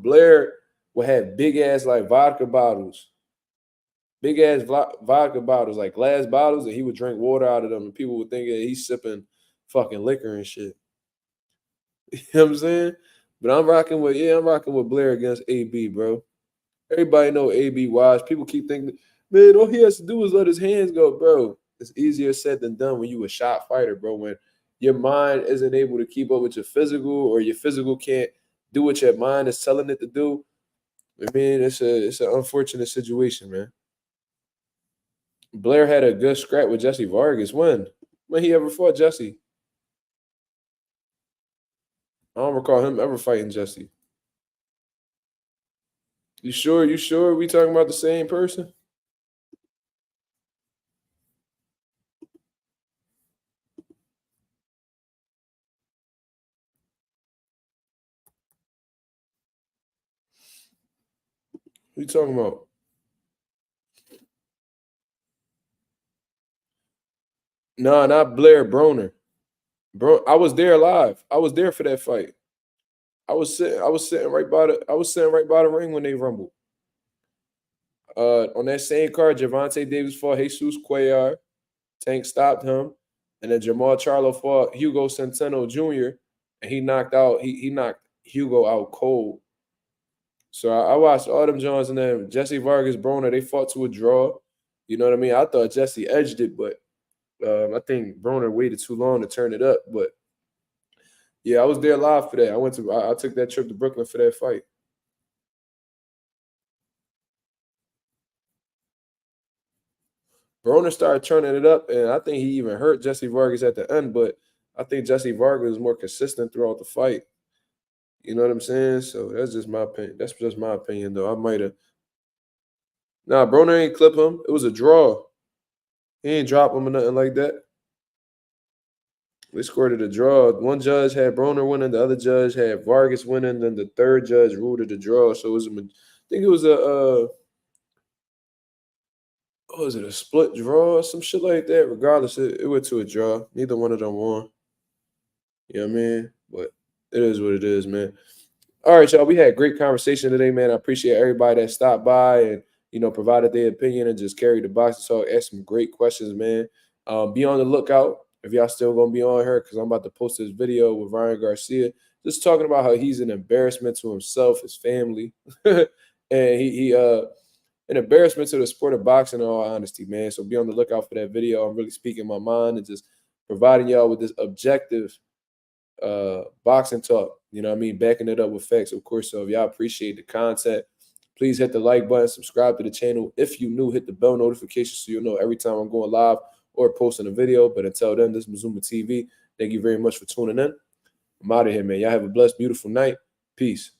Blair would have big ass like vodka bottles. Big ass vodka bottles, like glass bottles, and he would drink water out of them, and people would think that he's sipping fucking liquor and shit. You know what I'm saying? But I'm rocking with Blair against AB, bro. Everybody know AB wise. People keep thinking, man, all he has to do is let his hands go, bro. It's easier said than done when you a shot fighter, bro. When your mind isn't able to keep up with your physical, or your physical can't do what your mind is telling it to do. I mean, it's an unfortunate situation, man. Blair had a good scrap with Jesse Vargas. When he ever fought Jesse? I don't recall him ever fighting Jesse. You sure? We talking about the same person? Who you talking about? No, not Blair, Broner. Bro, I was there live. I was there for that fight. I was sitting right by the ring when they rumbled. On that same card, Javante Davis fought Jesus Cuellar. Tank stopped him, and then Jamal Charlo fought Hugo Centeno Jr. and he knocked Hugo out cold. So I watched all them Jones, and then Jesse Vargas Broner, they fought to a draw. You know what I mean? I thought Jesse edged it, but I think Broner waited too long to turn it up. But yeah, I was there live for that. I took that trip to Brooklyn for that fight. Broner started turning it up, and I think he even hurt Jesse Vargas at the end, but I think Jesse Vargas was more consistent throughout the fight. You know what I'm saying? So that's just my opinion. That's just my opinion, though. I might have. Nah, Broner ain't clip him. It was a draw. He ain't drop him or nothing like that. They scored it a draw. One judge had Broner winning, the other judge had Vargas winning, then the third judge ruled it a draw. So it was I think it was what was it, a split draw or some shit like that? Regardless, it went to a draw. Neither one of them won. You know what I mean? But it is what it is, man. All right, y'all. We had a great conversation today, man. I appreciate everybody that stopped by and provided their opinion and just carried the box and talk, asked some great questions, man. Be on the lookout if y'all still gonna be on here because I'm about to post this video with Ryan Garcia, just talking about how he's an embarrassment to himself, his family, and he an embarrassment to the sport of boxing. In all honesty, man. So be on the lookout for that video. I'm really speaking my mind and just providing y'all with this objective boxing talk, you know what I mean, backing it up with facts, of course. So if y'all appreciate the content, please hit the like button, subscribe to the channel. If you new, hit the bell notification so you'll know every time I'm going live or posting a video. But until then, this is Mazuma TV. Thank you very much for tuning in. I'm out of here, man. Y'all have a blessed, beautiful night. Peace.